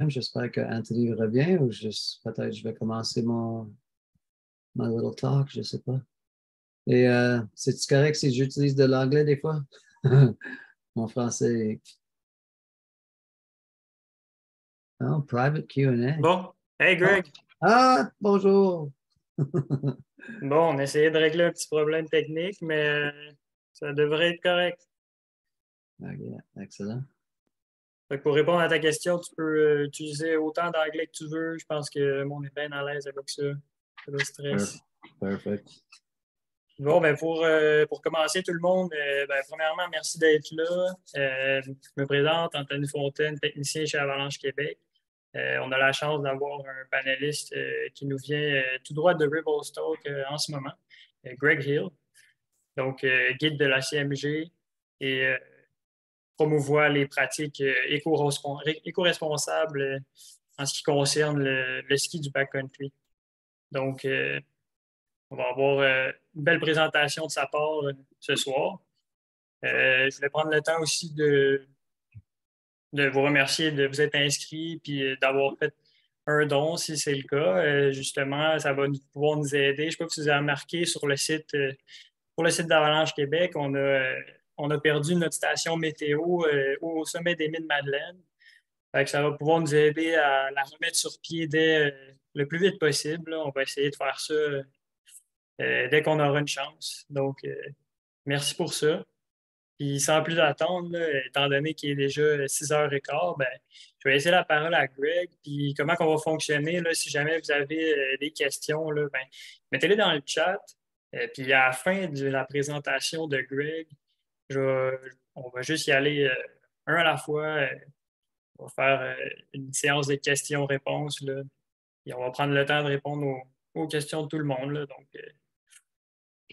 J'espère que Anthony revient ou peut-être je vais commencer mon little talk, je ne sais pas. Et c'est-tu correct si j'utilise de l'anglais des fois? Mon français. Oh, private Q&A. Bon, hey Oh. Greg. Ah, bonjour. Bon, on a essayé de régler un petit problème technique, mais ça devrait être correct. OK, excellent. Fait que pour répondre à ta question, tu peux utiliser autant d'anglais que tu veux. Je pense que mon est bien à l'aise avec ça. Pas de stress. Perfect. Bon, ben pour commencer, tout le monde, premièrement, merci d'être là. Je me présente, Anthony Fontaine, technicien chez Avalanche Québec. On a la chance d'avoir un panéliste qui nous vient tout droit de Revelstoke en ce moment, Greg Hill. Donc guide de la CMG et promouvoir les pratiques éco-responsables en ce qui concerne le ski du backcountry. Donc, on va avoir une belle présentation de sa part ce soir. Je voulais prendre le temps aussi de vous remercier de vous être inscrit et d'avoir fait un don si c'est le cas. Justement, ça va pouvoir nous aider. Je ne sais pas si vous avez remarqué sur le site, pour le site d'Avalanche Québec, on a perdu notre station météo au sommet des Mines-Madeleine. Fait que ça va pouvoir nous aider à la remettre sur pied dès le plus vite possible. Là. On va essayer de faire ça dès qu'on aura une chance. Donc, merci pour ça. Puis sans plus attendre, là, étant donné qu'il est déjà 6h15, ben, je vais laisser la parole à Greg. Puis comment on va fonctionner, là, si jamais vous avez des questions, là, ben, mettez-les dans le chat. Puis à la fin de la présentation de Greg, on va juste y aller un à la fois. On va faire une séance de questions-réponses, là. Puis on va prendre le temps de répondre aux questions de tout le monde, là.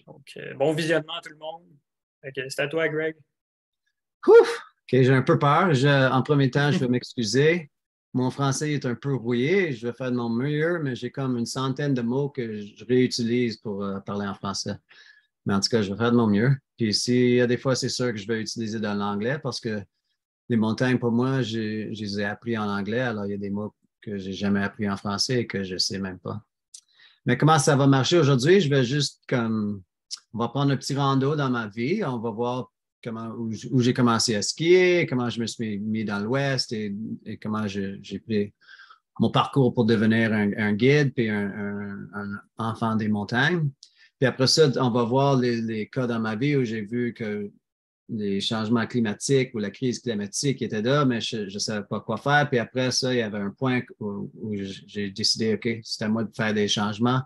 Donc, bon visionnement à tout le monde. C'est à toi, Greg. Ouf! OK, j'ai un peu peur. En premier temps, je vais m'excuser. Mon français est un peu rouillé. Je vais faire de mon mieux, mais j'ai comme une centaine de mots que je réutilise pour parler en français. Mais en tout cas, je vais faire de mon mieux. Puis s'il y a des fois, c'est sûr que je vais utiliser dans l'anglais parce que les montagnes, pour moi, je les ai appris en anglais. Alors, il y a des mots que j'ai jamais appris en français et que je sais même pas. Mais comment ça va marcher aujourd'hui? Je vais juste comme, on va prendre un petit rando dans ma vie. On va voir où j'ai commencé à skier, comment je me suis mis dans l'Ouest et comment j'ai pris mon parcours pour devenir un guide puis un enfant des montagnes. Puis après ça, on va voir les cas dans ma vie où j'ai vu que les changements climatiques ou la crise climatique était là, mais je ne savais pas quoi faire. Puis après ça, il y avait un point où j'ai décidé, OK, c'est à moi de faire des changements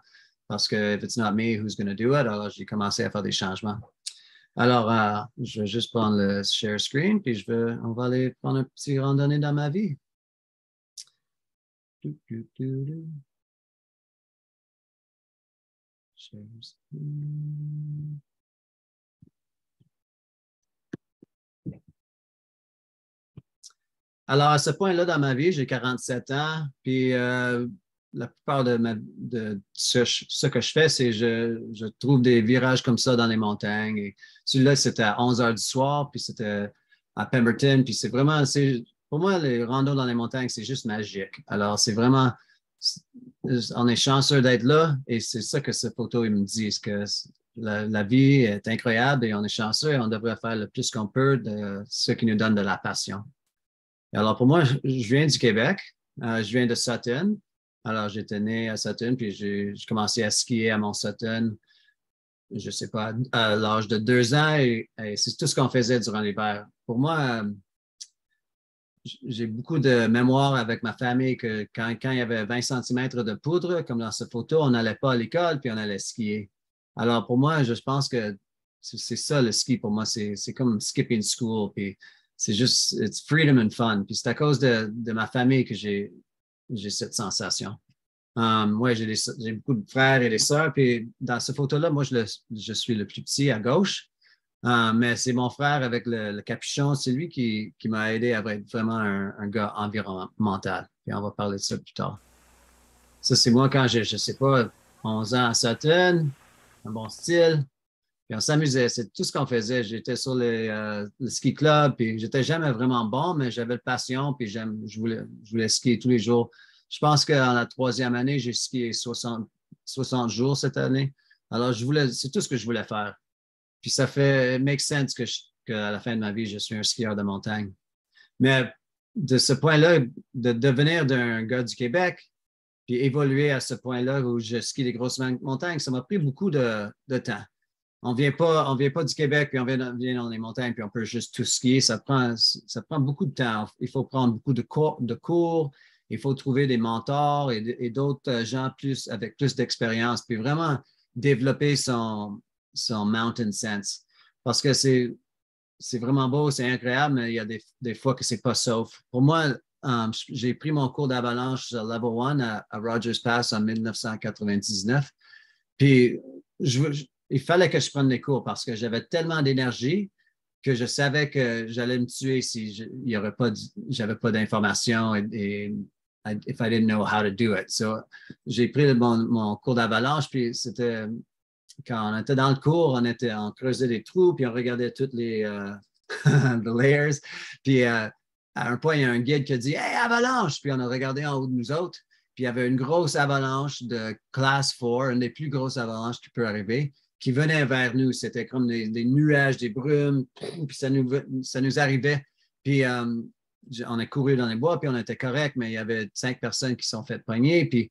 parce que if it's not me, who's going to do it? Alors, j'ai commencé à faire des changements. Alors, je vais juste prendre le share screen, puis on va aller prendre un petit randonnée dans ma vie. Share screen. Alors, à ce point-là dans ma vie, j'ai 47 ans, puis la plupart de ce que je fais, c'est je trouve des virages comme ça dans les montagnes. Et celui-là, c'était à 11 heures du soir, puis c'était à Pemberton, puis c'est vraiment, pour moi, les randos dans les montagnes, c'est juste magique. Alors, c'est vraiment, on est chanceux d'être là, et c'est ça que cette photo, il me dit, que la vie est incroyable et on est chanceux et on devrait faire le plus qu'on peut de ce qui nous donne de la passion. Alors, pour moi, je viens du Québec. Je viens de Sutton. Alors, j'étais né à Sutton, puis j'ai commencé à skier à Mont-Sutton, je ne sais pas, à l'âge de 2 ans, et c'est tout ce qu'on faisait durant l'hiver. Pour moi, j'ai beaucoup de mémoire avec ma famille que quand il y avait 20 cm de poudre, comme dans cette photo, on n'allait pas à l'école, puis on allait skier. Alors, pour moi, je pense que c'est ça le ski pour moi. C'est comme skipping school, puis c'est juste, it's freedom and fun. Puis c'est à cause de ma famille que j'ai cette sensation. Ouais, j'ai beaucoup de frères et des sœurs, puis dans cette photo-là, moi, je suis le plus petit à gauche. Mais c'est mon frère avec le capuchon, c'est lui qui m'a aidé à être vraiment un gars environnemental. Et on va parler de ça plus tard. Ça, c'est moi quand j'ai, je sais pas, 11 ans à Sutton, un bon style. Puis on s'amusait, c'est tout ce qu'on faisait. J'étais sur le ski club, puis j'étais jamais vraiment bon, mais j'avais le passion, puis je voulais skier tous les jours. Je pense qu'en la troisième année, j'ai skié 60 jours cette année. Alors, c'est tout ce que je voulais faire. Puis ça fait make sense qu'à la fin de ma vie, je suis un skieur de montagne. Mais de ce point-là, de devenir d'un gars du Québec, puis évoluer à ce point-là où je skie les grosses montagnes, ça m'a pris beaucoup de temps. On ne vient pas du Québec, puis on vient dans les montagnes, puis on peut juste tout skier. Ça prend beaucoup de temps. Il faut prendre beaucoup de cours. Il faut trouver des mentors et d'autres gens avec plus d'expérience, puis vraiment développer son mountain sense. Parce que c'est vraiment beau, c'est incroyable, mais il y a des fois que c'est pas sauf. Pour moi, j'ai pris mon cours d'avalanche sur Level 1 à Rogers Pass en 1999. Puis, il fallait que je prenne des cours parce que j'avais tellement d'énergie que je savais que j'allais me tuer si j'avais pas d'informations et if I didn't know how to do it. So, j'ai pris mon cours d'avalanche, puis c'était quand on était dans le cours, on creusait des trous, puis on regardait toutes les the layers. Puis à un point, il y a un guide qui a dit Hey, avalanche! Puis on a regardé en haut de nous autres, puis il y avait une grosse avalanche de classe 4, une des plus grosses avalanches qui peut arriver, qui venait vers nous. C'était comme des nuages, des brumes, puis ça nous arrivait. Puis on a couru dans les bois, puis on était correct, mais il y avait 5 personnes qui se sont fait pogner, puis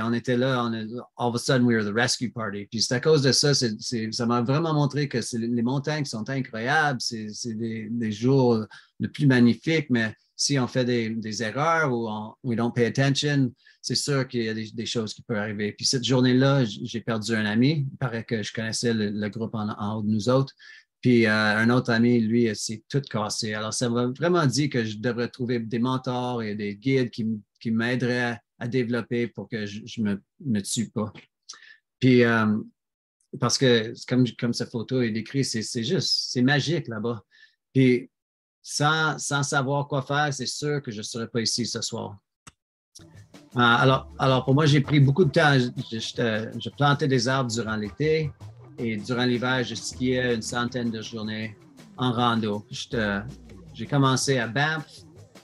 on était là, all of a sudden, we were the rescue party. Puis c'est à cause de ça, ça m'a vraiment montré que les montagnes sont incroyables, c'est des jours les plus magnifiques, mais si on fait des erreurs ou we don't pay attention, c'est sûr qu'il y a des choses qui peuvent arriver. Puis cette journée-là, j'ai perdu un ami. Il paraît que je connaissais le groupe en haut de nous autres. Puis un autre ami, lui, s'est tout cassé. Alors, ça m'a vraiment dit que je devrais trouver des mentors et des guides qui m'aideraient à développer pour que je me tue pas. Puis, parce que comme cette photo est décrite, c'est magique là-bas. Puis, sans savoir quoi faire, c'est sûr que je ne serais pas ici ce soir. Alors, pour moi, j'ai pris beaucoup de temps. Je plantais des arbres durant l'été et durant l'hiver, je skiais une centaine de journées en rando. J'ai commencé à Banff,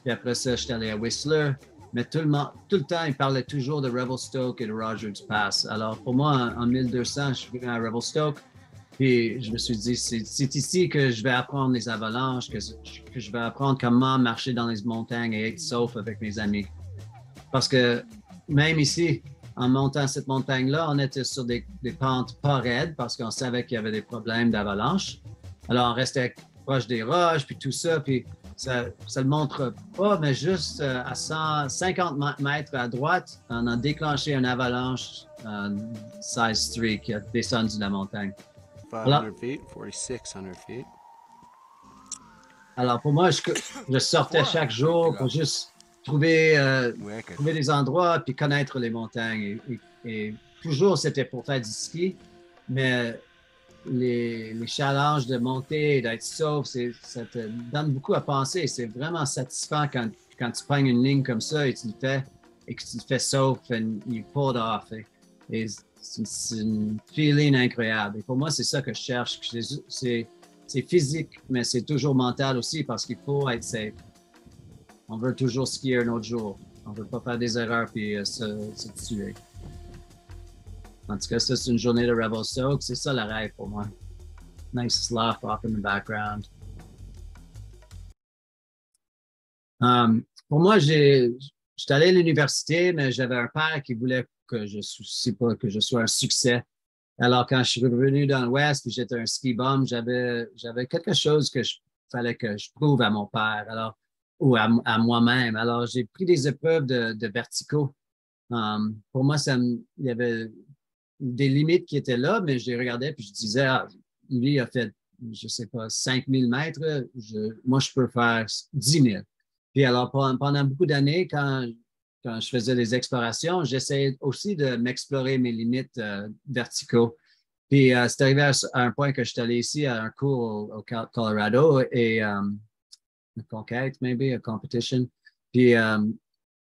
puis après ça, j'étais allé à Whistler. Mais tout le temps, il parlait toujours de Revelstoke et de Rogers Pass. Alors, pour moi, en 1200, je suis venu à Revelstoke. Puis, je me suis dit, c'est ici que je vais apprendre les avalanches, que je vais apprendre comment marcher dans les montagnes et être sauf avec mes amis. Parce que même ici, en montant cette montagne-là, on était sur des pentes pas raides parce qu'on savait qu'il y avait des problèmes d'avalanche. Alors, on restait proche des roches, puis tout ça, puis ça ne le montre pas, mais juste à 150 mètres à droite, on a déclenché une avalanche size 3 qui a descendu de la montagne. 500 feet, 4,600 feet. Alors, pour moi, je sortais chaque jour pour juste trouver des endroits puis connaître les montagnes. Et toujours, c'était pour faire du ski, mais les challenges de monter et d'être sauf, ça te donne beaucoup à penser. C'est vraiment satisfaisant quand tu prends une ligne comme ça et que tu te fais sauf et you pull it off. Et c'est une feeling incroyable. Et pour moi, c'est ça que je cherche. C'est physique, mais c'est toujours mental aussi parce qu'il faut être safe. On veut toujours skier un autre jour. On ne veut pas faire des erreurs puis se tuer. En tout cas, ça, c'est une journée de Revelstoke. C'est ça le rêve pour moi. Nice slough off in the background. Pour moi, j'étais allé à l'université, mais j'avais un père qui voulait que je sois un succès. Alors, quand je suis revenu dans l'Ouest, puis j'étais un ski bum, j'avais quelque chose que fallait que je prouve à mon père, ou à moi-même. Alors, j'ai pris des épreuves de verticaux. Pour moi, il y avait des limites qui étaient là, mais je les regardais puis je disais, lui, il a fait, je sais pas, 5000 mètres, moi, je peux faire 10 000. Puis alors, pendant beaucoup d'années, quand je faisais des explorations, j'essayais aussi de m'explorer mes limites verticaux. Puis c'est arrivé à un point que je suis allé ici à un cours au Colorado et une conquête, maybe, a competition. Puis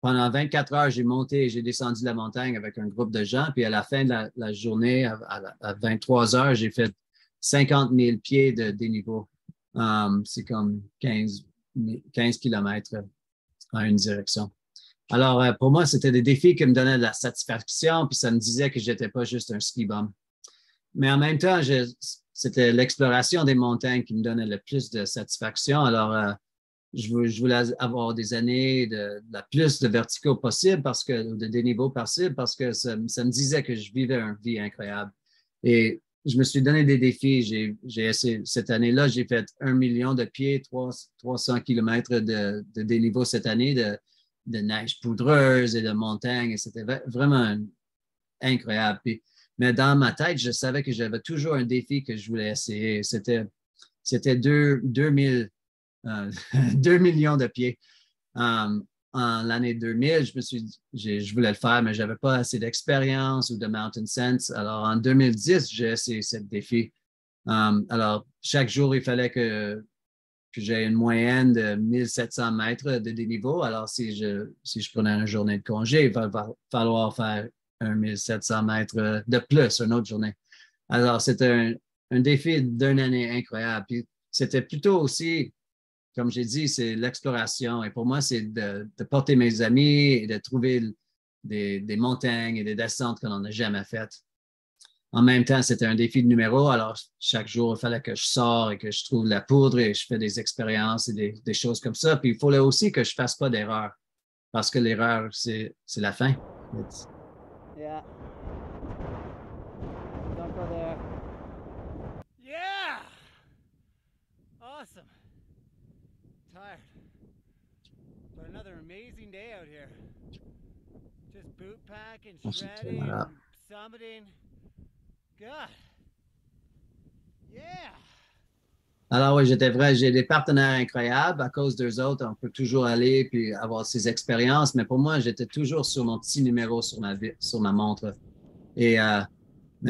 pendant 24 heures, j'ai monté et j'ai descendu la montagne avec un groupe de gens. Puis à la fin de la journée, à 23 heures, j'ai fait 50 000 pieds de déniveau. C'est comme 15 kilomètres en une direction. Alors, pour moi, c'était des défis qui me donnaient de la satisfaction, puis ça me disait que je n'étais pas juste un ski bum. Mais en même temps, c'était l'exploration des montagnes qui me donnait le plus de satisfaction. Alors, je voulais avoir des années de plus de verticaux possible de déniveau possible parce que ça me disait que je vivais une vie incroyable. Et je me suis donné des défis. J'ai essayé, cette année-là, j'ai fait 1 million de pieds, 300 kilomètres de déniveau cette année de neige poudreuse et de montagnes. Et c'était vraiment incroyable. Mais dans ma tête, je savais que j'avais toujours un défi que je voulais essayer. C'était 2 millions de pieds. En l'année 2000, je voulais le faire, mais je n'avais pas assez d'expérience ou de mountain sense. Alors, en 2010, j'ai essayé ce défi. Alors, chaque jour, il fallait que j'ai une moyenne de 1700 mètres de déniveau. Alors, si je prenais une journée de congé, il va falloir faire 1700 mètres de plus une autre journée. Alors, c'était un défi d'une année incroyable. Puis, c'était plutôt aussi, comme j'ai dit, c'est l'exploration. Et pour moi, c'est de porter mes amis et de trouver des montagnes et des descentes qu'on n'a jamais faites. En même temps, c'était un défi de numéro. Alors, chaque jour, il fallait que je sors et que je trouve la poudre et je fais des expériences et des choses comme ça. Puis, il fallait aussi que je ne fasse pas d'erreur parce que l'erreur, c'est la fin. Yeah. Don't go there. Yeah! Awesome. Tired. But another amazing day out here. Just boot packing, shredding, summiting. God. Yeah. Alors oui, j'ai des partenaires incroyables. À cause d'eux autres, on peut toujours aller puis avoir ces expériences. Mais pour moi, j'étais toujours sur mon petit numéro sur ma montre. Mais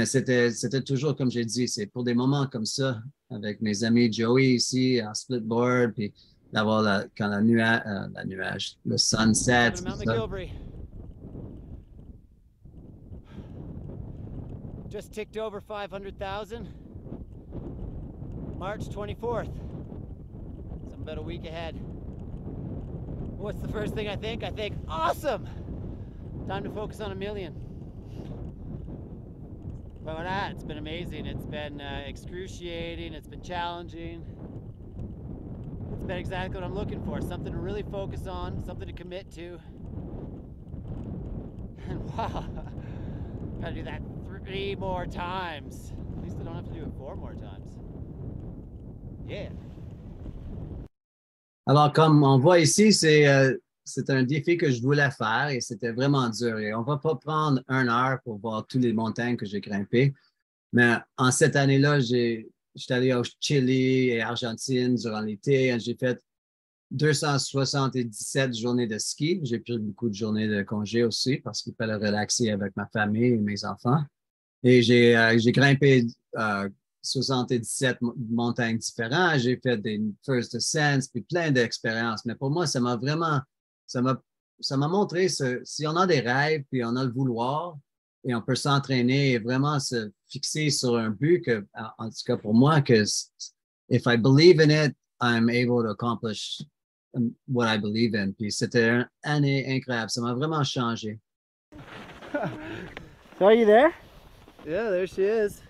c'était toujours, comme j'ai dit, c'est pour des moments comme ça, avec mes amis Joey ici en splitboard, puis d'avoir quand la nuage, le sunset. Just ticked over 500,000. March 24th. So I'm about a week ahead. What's the first thing I think? I think, awesome! Time to focus on 1 million. But with that, it's been amazing. It's been excruciating. It's been challenging. It's been exactly what I'm looking for. Something to really focus on, something to commit to. And wow, gotta do that 3 more times. At least I don't have to do it 4 more times. Yeah. Alors, comme on voit ici, c'est un défi que je voulais faire et c'était vraiment dur. Et on ne va pas prendre 1 heure pour voir toutes les montagnes que j'ai grimpées. Mais en cette année-là, j'étais allé au Chili et Argentine durant l'été. J'ai fait 277 journées de ski. J'ai pris beaucoup de journées de congé aussi parce qu'il fallait relaxer avec ma famille et mes enfants. Et j'ai grimpé 77 montagnes différentes. J'ai fait des first ascents, puis plein d'expériences. Mais pour moi, ça m'a montré si on a des rêves, puis on a le vouloir, et on peut s'entraîner et vraiment se fixer sur un but que, en tout cas pour moi, que if I believe in it, I'm able to accomplish what I believe in. Puis c'était une année incroyable. Ça m'a vraiment changé. So are you there? Yeah, there she is.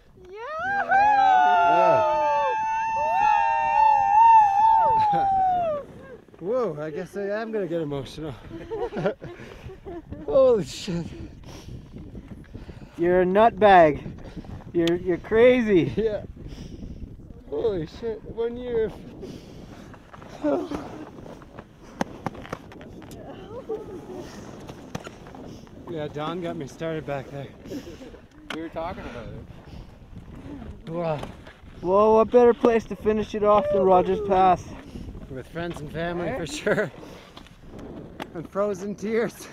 Whoa, I guess I am gonna get emotional. Holy shit. You're a nutbag. You're crazy. Yeah. Holy shit. 1 year. Yeah, Don got me started back there. We were talking about it. Wow. Well, what better place to finish it off than Rogers Pass? With friends and family, for sure. And frozen tears.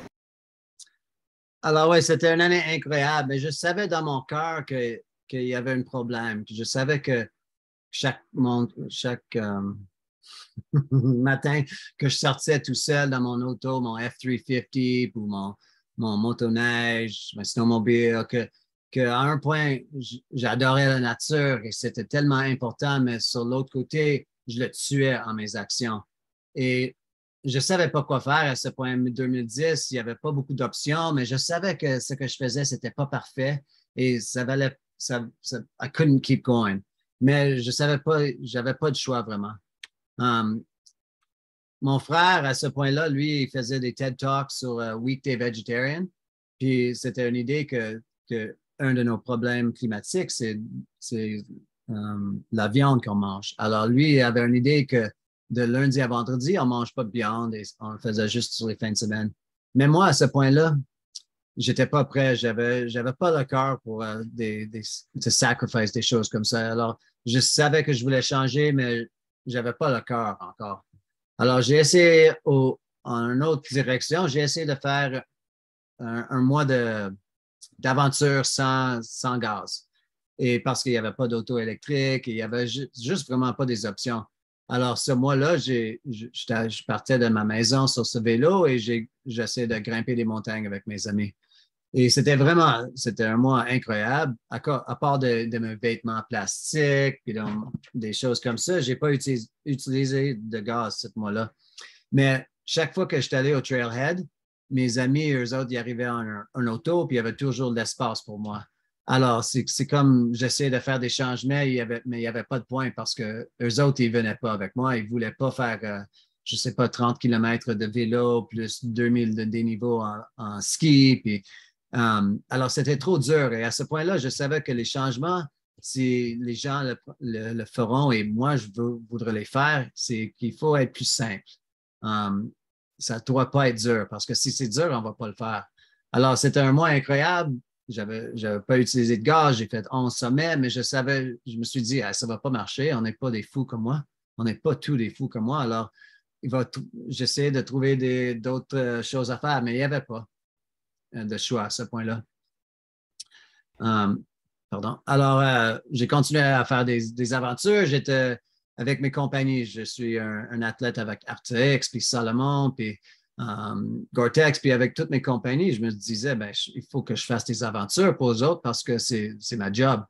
Alors oui, c'était une année incroyable, mais je savais dans mon cœur qu'il y avait un problème. Je savais que chaque matin que je sortais tout seul dans mon auto, mon F-350 ou mon motoneige, mon snowmobile, qu'à un point, j'adorais la nature et c'était tellement important, mais sur l'autre côté, je le tuais en mes actions. Et je ne savais pas quoi faire à ce point. En 2010, il n'y avait pas beaucoup d'options, mais je savais que ce que je faisais, ce n'était pas parfait et ça valait, I couldn't keep going. Mais je savais pas, j'avais pas de choix vraiment. Mon frère, à ce point-là, lui, il faisait des TED Talks sur Weekday Vegetarian. Puis c'était une idée que un de nos problèmes climatiques, c'est la viande qu'on mange. Alors lui, il avait une idée que de lundi à vendredi, on ne mange pas de viande et on le faisait juste sur les fins de semaine. Mais moi, à ce point-là, j'étais pas prêt. J'avais pas le cœur pour des sacrifices, des choses comme ça. Alors, je savais que je voulais changer, mais j'avais pas le cœur encore. Alors, j'ai essayé en une autre direction. J'ai essayé de faire un mois d'aventure sans gaz. Et parce qu'il n'y avait pas d'auto électrique, il n'y avait juste vraiment pas des options. Alors, ce mois-là, je partais de ma maison sur ce vélo et j'essayais de grimper des montagnes avec mes amis. Et c'était un mois incroyable. À part de mes vêtements plastiques et des choses comme ça, je n'ai pas utilisé de gaz ce mois-là. Mais chaque fois que j'étais allé au Trailhead, mes amis, eux autres, ils arrivaient en auto, puis il y avait toujours de l'espace pour moi. Alors, c'est comme j'essayais de faire des changements, mais il n'y avait pas de point parce que eux autres, ils ne venaient pas avec moi. Ils ne voulaient pas faire, je ne sais pas, 30 km de vélo plus 2000 de déniveau en ski. Puis, alors, c'était trop dur. Et à ce point-là, je savais que les changements, si les gens le feront et moi, je voudrais les faire, c'est qu'il faut être plus simple. Ça ne doit pas être dur parce que si c'est dur, on ne va pas le faire. Alors, c'était un mois incroyable. Je n'avais pas utilisé de gaz. J'ai fait 11 sommets, mais je me suis dit, ça ne va pas marcher. On n'est pas des fous comme moi. On n'est pas tous des fous comme moi. Alors, j'essayais de trouver d'autres choses à faire, mais il n'y avait pas de choix à ce point-là. Pardon. Alors, j'ai continué à faire des aventures. J'étais avec mes compagnies. Je suis un athlète avec Arc'teryx, puis Salomon, puis Gore-Tex, puis avec toutes mes compagnies, je me disais, il faut que je fasse des aventures pour eux autres parce que c'est ma job.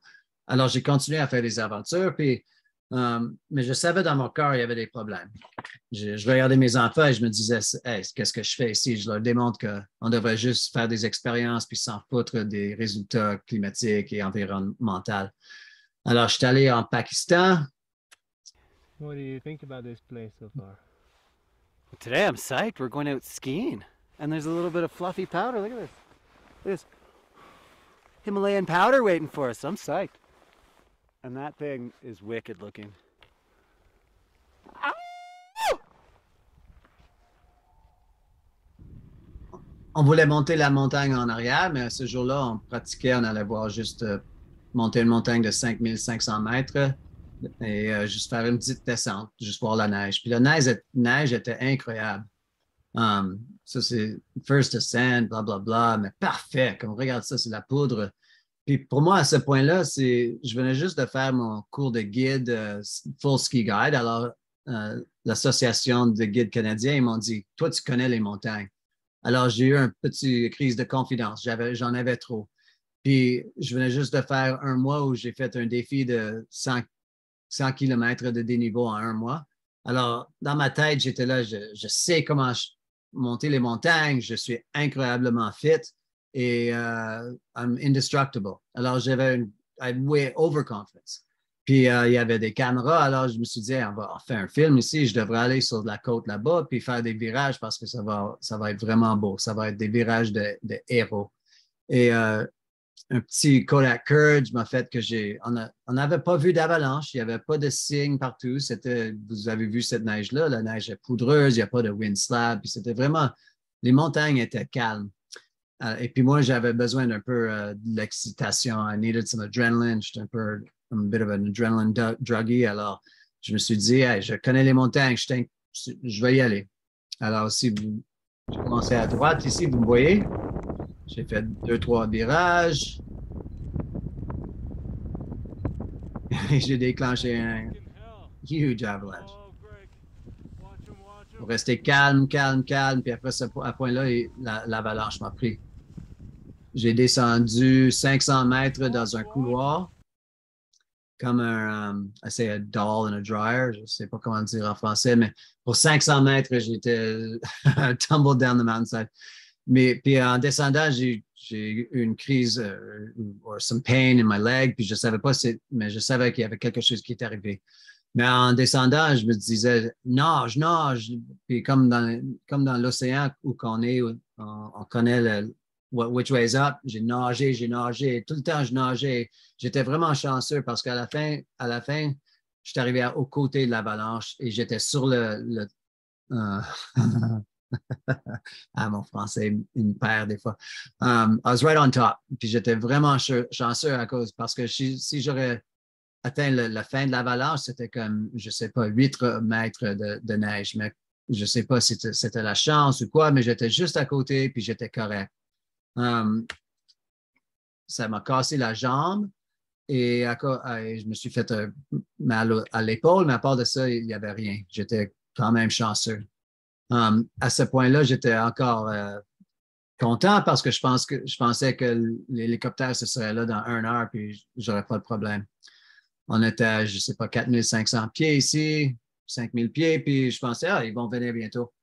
Alors, j'ai continué à faire des aventures, puis, mais je savais dans mon cœur, il y avait des problèmes. Je regardais mes enfants et je me disais, hey, qu'est-ce que je fais ici? Je leur démontre qu'on devrait juste faire des expériences puis s'en foutre des résultats climatiques et environnementaux. Alors, je suis allé en Pakistan. What do you think about this place so far? Today I'm psyched. We're going out skiing. And there's a little bit of fluffy powder. Look at this. Look at this. Himalayan powder waiting for us. I'm psyched. And that thing is wicked looking. On voulait monter la montagne en arrière, mais ce jour-là, on pratiquait, on allait voir juste monter une montagne de 5500 mètres et juste faire une petite descente, juste voir la neige. Puis la neige était incroyable. Ça, c'est first ascent, blablabla, mais parfait. Comme regarde ça, c'est la poudre. Puis pour moi, à ce point-là, je venais juste de faire mon cours de guide Full Ski Guide. Alors, l'association de guides canadiens, ils m'ont dit, toi, tu connais les montagnes. Alors, j'ai eu une petite crise de confiance. J'en avais trop. Puis, je venais juste de faire un mois où j'ai fait un défi de 100 km de déniveau en un mois. Alors, dans ma tête, j'étais là, je sais comment monter les montagnes, je suis incroyablement fit et I'm indestructible. Alors, j'avais way overconfidence. Puis, il y avait des caméras, alors je me suis dit, on va faire un film ici, je devrais aller sur la côte là-bas puis faire des virages parce que ça va être vraiment beau. Ça va être des virages de héros. Et un petit Kodak Kurd m'a fait que on n'avait pas vu d'avalanche, il n'y avait pas de signes partout. Vous avez vu cette neige-là, la neige est poudreuse, il n'y a pas de wind slab. Puis c'était vraiment, les montagnes étaient calmes. Et puis moi, j'avais besoin d'un peu de l'excitation. I needed some adrenaline. J'étais un bit of an adrenaline druggie. Alors, je me suis dit, hey, je connais les montagnes, je vais y aller. Alors, j'ai commencé à droite ici, vous me voyez. J'ai fait 2-3 virages. Et j'ai déclenché un huge avalanche. pour rester calme, calme, calme. Puis après, à ce point-là, l'avalanche m'a pris. J'ai descendu 500 mètres dans un couloir, comme I say a doll in a dryer. Je ne sais pas comment dire en français, mais pour 500 mètres, j'étais tumbled down the mountainside. Mais puis en descendant, j'ai eu une crise or some pain in my leg, puis je savais pas, mais je savais qu'il y avait quelque chose qui était arrivé. Mais en descendant, je me disais, nage, nage. Puis comme dans l'océan où qu'on est, on connaît which way is up. J'ai nagé. Tout le temps, je nageais. J'étais vraiment chanceux parce qu'à la fin, je suis arrivé aux côtés de l'avalanche et j'étais sur mon français, une paire des fois. I was right on top. Puis j'étais vraiment chanceux parce que si j'aurais atteint la fin de l'avalanche, c'était comme, je ne sais pas, 8 mètres de neige. Mais je ne sais pas si c'était la chance ou quoi, mais j'étais juste à côté puis j'étais correct. Ça m'a cassé la jambe et je me suis fait mal à l'épaule, mais à part de ça, il n'y avait rien. J'étais quand même chanceux. À ce point-là, j'étais encore content parce que je pensais que l'hélicoptère ce serait là dans 1 heure puis j'aurais pas de problème. On était à, je ne sais pas, 4500 pieds ici, 5000 pieds, puis je pensais, ils vont venir bientôt.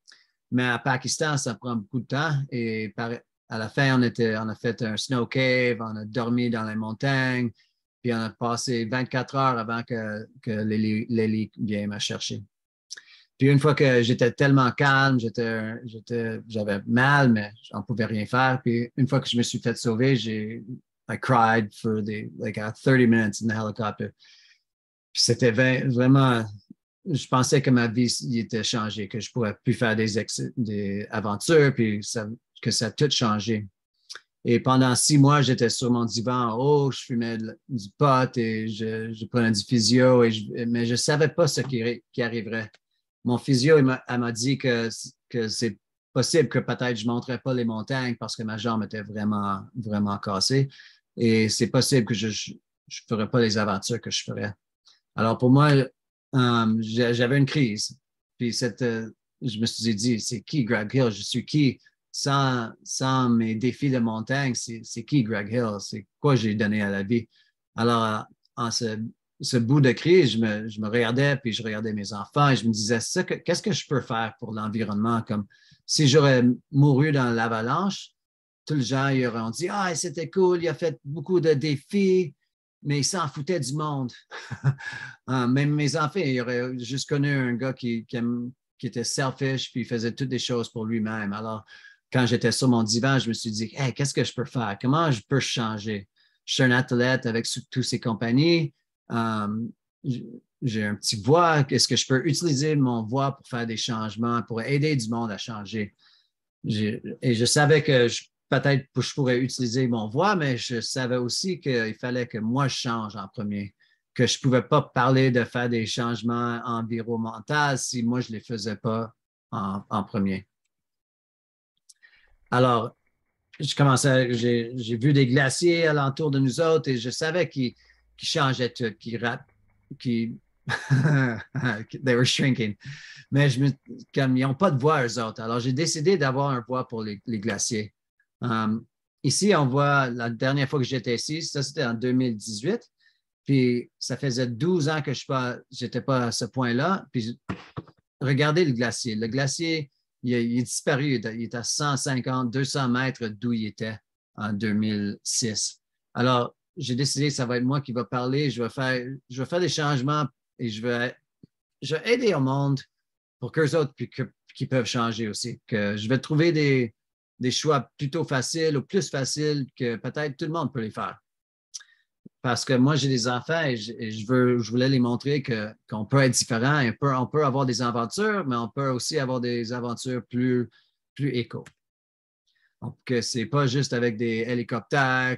Mais à Pakistan, ça prend beaucoup de temps et à la fin, on a fait un snow cave, on a dormi dans les montagnes, puis on a passé 24 heures avant que l'hélice vienne me chercher. Puis une fois que j'étais tellement calme, j'avais mal, mais on ne pouvait rien faire. Puis une fois que je me suis fait sauver, I cried for 30 minutes in the helicopter. Puis c'était vraiment, je pensais que ma vie était changée, que je ne pourrais plus faire des aventures, puis que ça a tout changé. Et pendant 6 mois, j'étais sur mon divan en haut, je fumais du pot et je prenais du physio, mais je ne savais pas ce qui arriverait. Mon physio, elle m'a dit que c'est possible que peut-être je ne monterais pas les montagnes parce que ma jambe était vraiment, vraiment cassée. Et c'est possible que je ne ferais pas les aventures que je ferais. Alors pour moi, j'avais une crise. Puis je me suis dit, c'est qui Greg Hill? Je suis qui? Sans mes défis de montagne, c'est qui Greg Hill? C'est quoi j'ai donné à la vie? Alors, en ce bout de crise, je me regardais, puis je regardais mes enfants et je me disais, qu'est-ce que je peux faire pour l'environnement? Comme si j'aurais mouru dans l'avalanche, tous les gens ils auraient dit, c'était cool, il a fait beaucoup de défis, mais il s'en foutait du monde. Même mes enfants, ils auraient juste connu un gars qui était selfish, puis il faisait toutes des choses pour lui-même. Alors, quand j'étais sur mon divan, je me suis dit, hey, qu'est-ce que je peux faire? Comment je peux changer? Je suis un athlète avec toutes ces compagnies. J'ai un petit voix. Est-ce que je peux utiliser mon voix pour faire des changements, pour aider du monde à changer? Et je savais que peut-être je pourrais utiliser mon voix, mais je savais aussi qu'il fallait que moi, je change en premier, que je ne pouvais pas parler de faire des changements environnementaux si moi, je ne les faisais pas en premier. Alors, j'ai vu des glaciers alentour de nous autres et je savais qu'ils changeaient tout, they were shrinking. Mais comme ils n'ont pas de voix, eux autres. Alors, j'ai décidé d'avoir un voix pour les glaciers. Ici, on voit la dernière fois que j'étais ici, ça c'était en 2018. Puis, ça faisait 12 ans que je n'étais pas à ce point-là. Puis, regardez le glacier. Le glacier, il est disparu. Il est à 150, 200 mètres d'où il était en 2006. Alors, j'ai décidé que ça va être moi qui va parler. Je vais faire des changements et je vais aider au monde pour qu'eux autres qui peuvent changer aussi. Que je vais trouver des choix plutôt faciles ou plus faciles que peut-être tout le monde peut les faire. Parce que moi, j'ai des enfants et je voulais les montrer qu'on peut être différent. On peut avoir des aventures, mais on peut aussi avoir des aventures plus éco. Donc, ce n'est pas juste avec des hélicoptères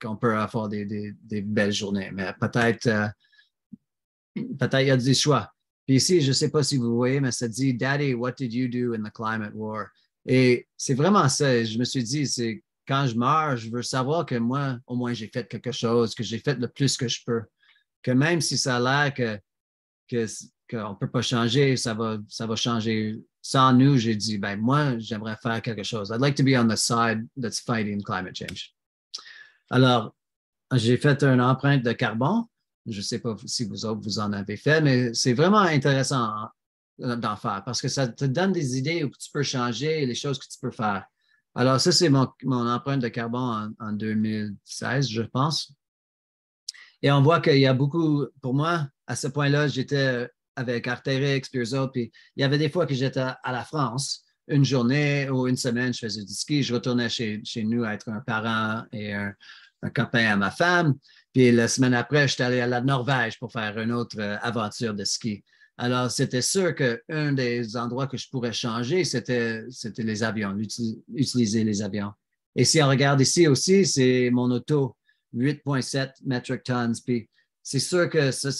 qu'on peut avoir des belles journées, mais peut-être il y a des choix. Puis ici, je ne sais pas si vous voyez, mais ça dit « Daddy, what did you do in the climate war? » Et c'est vraiment ça. Je me suis dit, c'est quand je meurs, je veux savoir que moi, au moins, j'ai fait quelque chose, que j'ai fait le plus que je peux. Que même si ça a l'air qu'on ne peut pas changer, ça va changer sans nous, j'ai dit, ben moi, j'aimerais faire quelque chose. I'd like to be on the side that's fighting climate change. Alors, j'ai fait une empreinte de carbone. Je ne sais pas si vous autres, vous en avez fait, mais c'est vraiment intéressant d'en faire parce que ça te donne des idées où tu peux changer et les choses que tu peux faire. Alors, ça, c'est mon empreinte de carbone en 2016, je pense. Et on voit qu'il y a beaucoup, pour moi, à ce point-là, j'étais avec Arc'teryx, puis eux autres, puis il y avait des fois que j'étais à la France, une journée ou une semaine, je faisais du ski, je retournais chez nous à être un parent et un copain à ma femme. Puis la semaine après, j'étais allé à la Norvège pour faire une autre aventure de ski. Alors, c'était sûr qu'un des endroits que je pourrais changer, c'était les avions, utiliser les avions. Et si on regarde ici aussi, c'est mon auto, 8,7 metric tons. Puis c'est sûr que ça,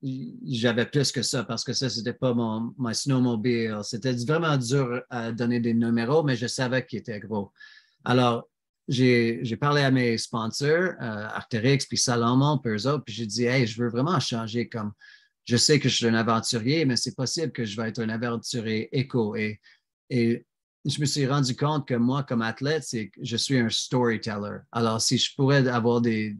j'avais plus que ça parce que ça, c'était pas mon snowmobile. C'était vraiment dur à donner des numéros, mais je savais qu'il était gros. Alors, j'ai parlé à mes sponsors, Arc'teryx, puis Salomon, puis eux autres, puis j'ai dit, hey, je veux vraiment changer comme, je sais que je suis un aventurier, mais c'est possible que je vais être un aventurier éco. Et je me suis rendu compte que moi, comme athlète, je suis un storyteller. Alors, si je pourrais avoir des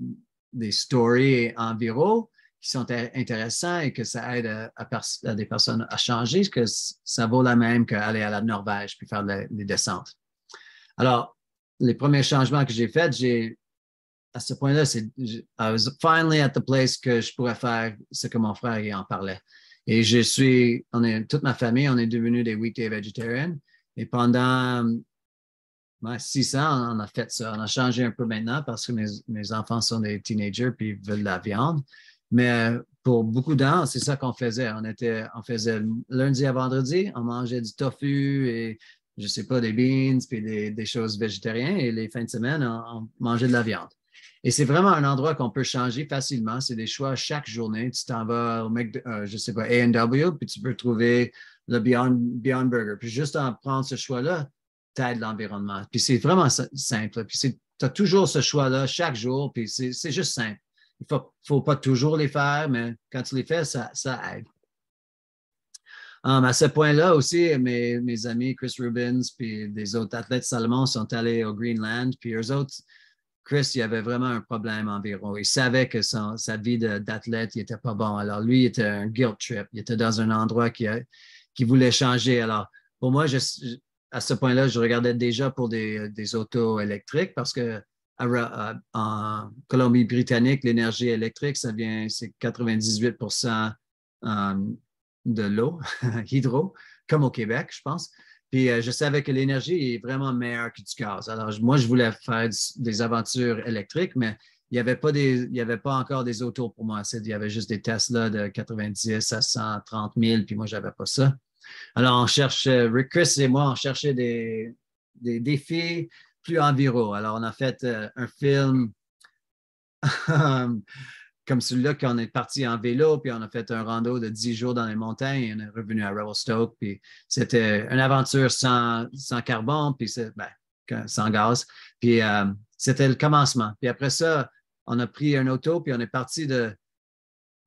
stories environ qui sont intéressants et que ça aide à des personnes à changer, que ça vaut la même qu'aller à la Norvège puis faire des descentes. Alors, les premiers changements que j'ai faits, à ce point-là, I was finally at the place que je pourrais faire ce que mon frère en parlait. Et toute ma famille, on est devenus des weekday vegetarians. Et pendant 6 ans, on a fait ça. On a changé un peu maintenant parce que mes enfants sont des teenagers puis ils veulent de la viande. Mais pour beaucoup d'ans, c'est ça qu'on faisait. On faisait lundi à vendredi, on mangeait du tofu et je ne sais pas, des beans puis des choses végétariennes. Et les fins de semaine, on mangeait de la viande. Et c'est vraiment un endroit qu'on peut changer facilement. C'est des choix chaque journée. Tu t'en vas au je ne sais pas, A&W, puis tu peux trouver le Beyond Burger. Puis juste en prendre ce choix-là, tu aides l'environnement. Puis c'est vraiment simple. Puis tu as toujours ce choix-là chaque jour, puis c'est juste simple. Il ne faut pas toujours les faire, mais quand tu les fais, ça aide. À ce point-là aussi, mes amis Chris Rubins puis des autres athlètes Salomon sont allés au Greenland, puis eux autres, Chris, il avait vraiment un problème environ. Il savait que sa vie d'athlète n'était pas bon. Alors, lui, il était un guilt trip. Il était dans un endroit qui voulait changer. Alors, pour moi, à ce point-là, je regardais déjà pour des autos électriques parce que en Colombie-Britannique, l'énergie électrique, c'est 98% de l'eau, hydro, comme au Québec, je pense. Puis je savais que l'énergie est vraiment meilleure que du gaz. Alors, moi, je voulais faire des aventures électriques, mais il n'y avait pas encore des autos pour moi. Il y avait juste des Tesla de 90 à 130 000, puis moi, je n'avais pas ça. Alors, Rick Chris et moi, on cherchait des défis plus enviraux. Alors, on a fait un film comme celui-là, qu'on est parti en vélo, puis on a fait un rando de 10 jours dans les montagnes, et on est revenu à Revelstoke, puis c'était une aventure sans carbone, puis sans gaz. Puis c'était le commencement. Puis après ça, on a pris un auto, puis on est parti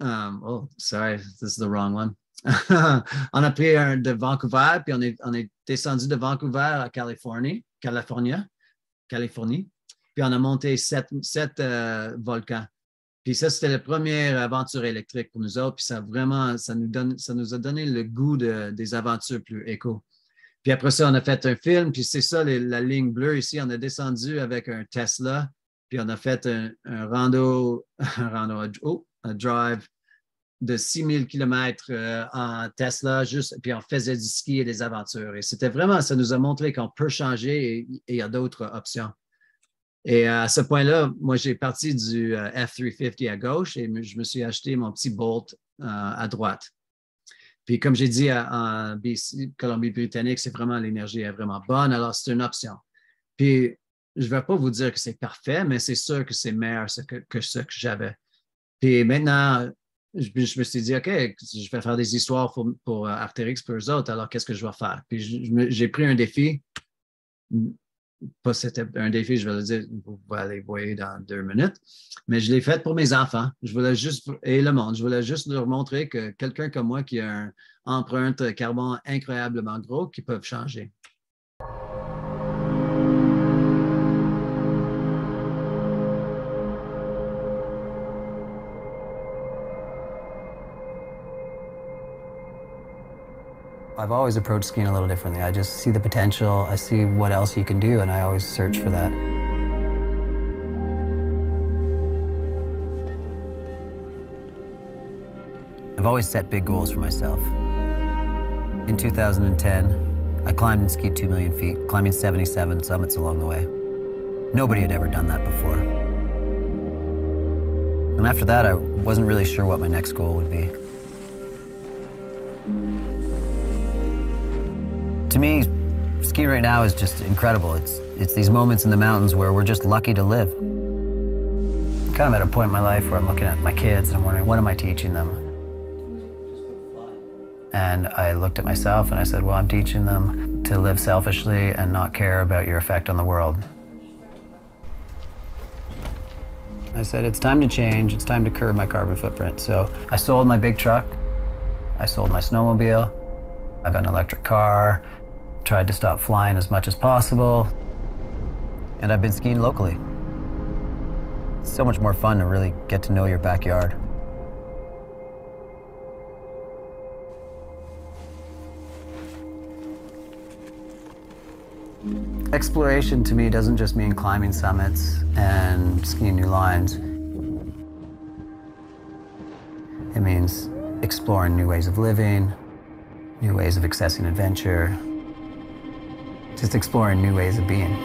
oh, sorry, this is the wrong one. On a pris de Vancouver, puis on est descendu de Vancouver à Californie, puis on a monté 7 volcans. Puis ça, c'était la première aventure électrique pour nous autres. Puis ça nous a donné le goût des aventures plus éco. Puis après ça, on a fait un film. Puis c'est ça, la ligne bleue ici. On a descendu avec un Tesla. Puis on a fait un drive de 6000 km en Tesla. Puis on faisait du ski et des aventures. Et c'était vraiment, ça nous a montré qu'on peut changer et il y a d'autres options. Et à ce point-là, moi, j'ai parti du F350 à gauche et je me suis acheté mon petit Bolt à droite. Puis comme j'ai dit, en Colombie-Britannique, c'est vraiment, l'énergie est vraiment bonne, alors c'est une option. Puis je ne vais pas vous dire que c'est parfait, mais c'est sûr que c'est meilleur que ce que j'avais. Puis maintenant, je me suis dit, OK, je vais faire des histoires pour Arc'teryx pour eux autres, alors qu'est-ce que je vais faire? Puis j'ai pris un défi. pas c'était un défi, je vais le dire, vous pouvez aller voir dans 2 minutes, mais je l'ai fait pour mes enfants. Je voulais juste, et le monde, je voulais juste leur montrer que quelqu'un comme moi qui a une empreinte carbone incroyablement gros, qui peuvent changer. I've always approached skiing a little differently. I just see the potential, I see what else you can do, and I always search for that. I've always set big goals for myself. In 2010, I climbed and skied 2 million feet, climbing 77 summits along the way. Nobody had ever done that before. And after that, I wasn't really sure what my next goal would be. To me, skiing right now is just incredible. It's these moments in the mountains where we're just lucky to live. I'm kind of at a point in my life where I'm looking at my kids and I'm wondering, what am I teaching them? And I looked at myself and I said, well, I'm teaching them to live selfishly and not care about your effect on the world. I said, it's time to change. It's time to curb my carbon footprint. So I sold my big truck. I sold my snowmobile. I got an electric car. Tried to stop flying as much as possible, and I've been skiing locally. It's so much more fun to really get to know your backyard. Exploration to me doesn't just mean climbing summits and skiing new lines. It means exploring new ways of living, new ways of accessing adventure, just exploring new ways of being.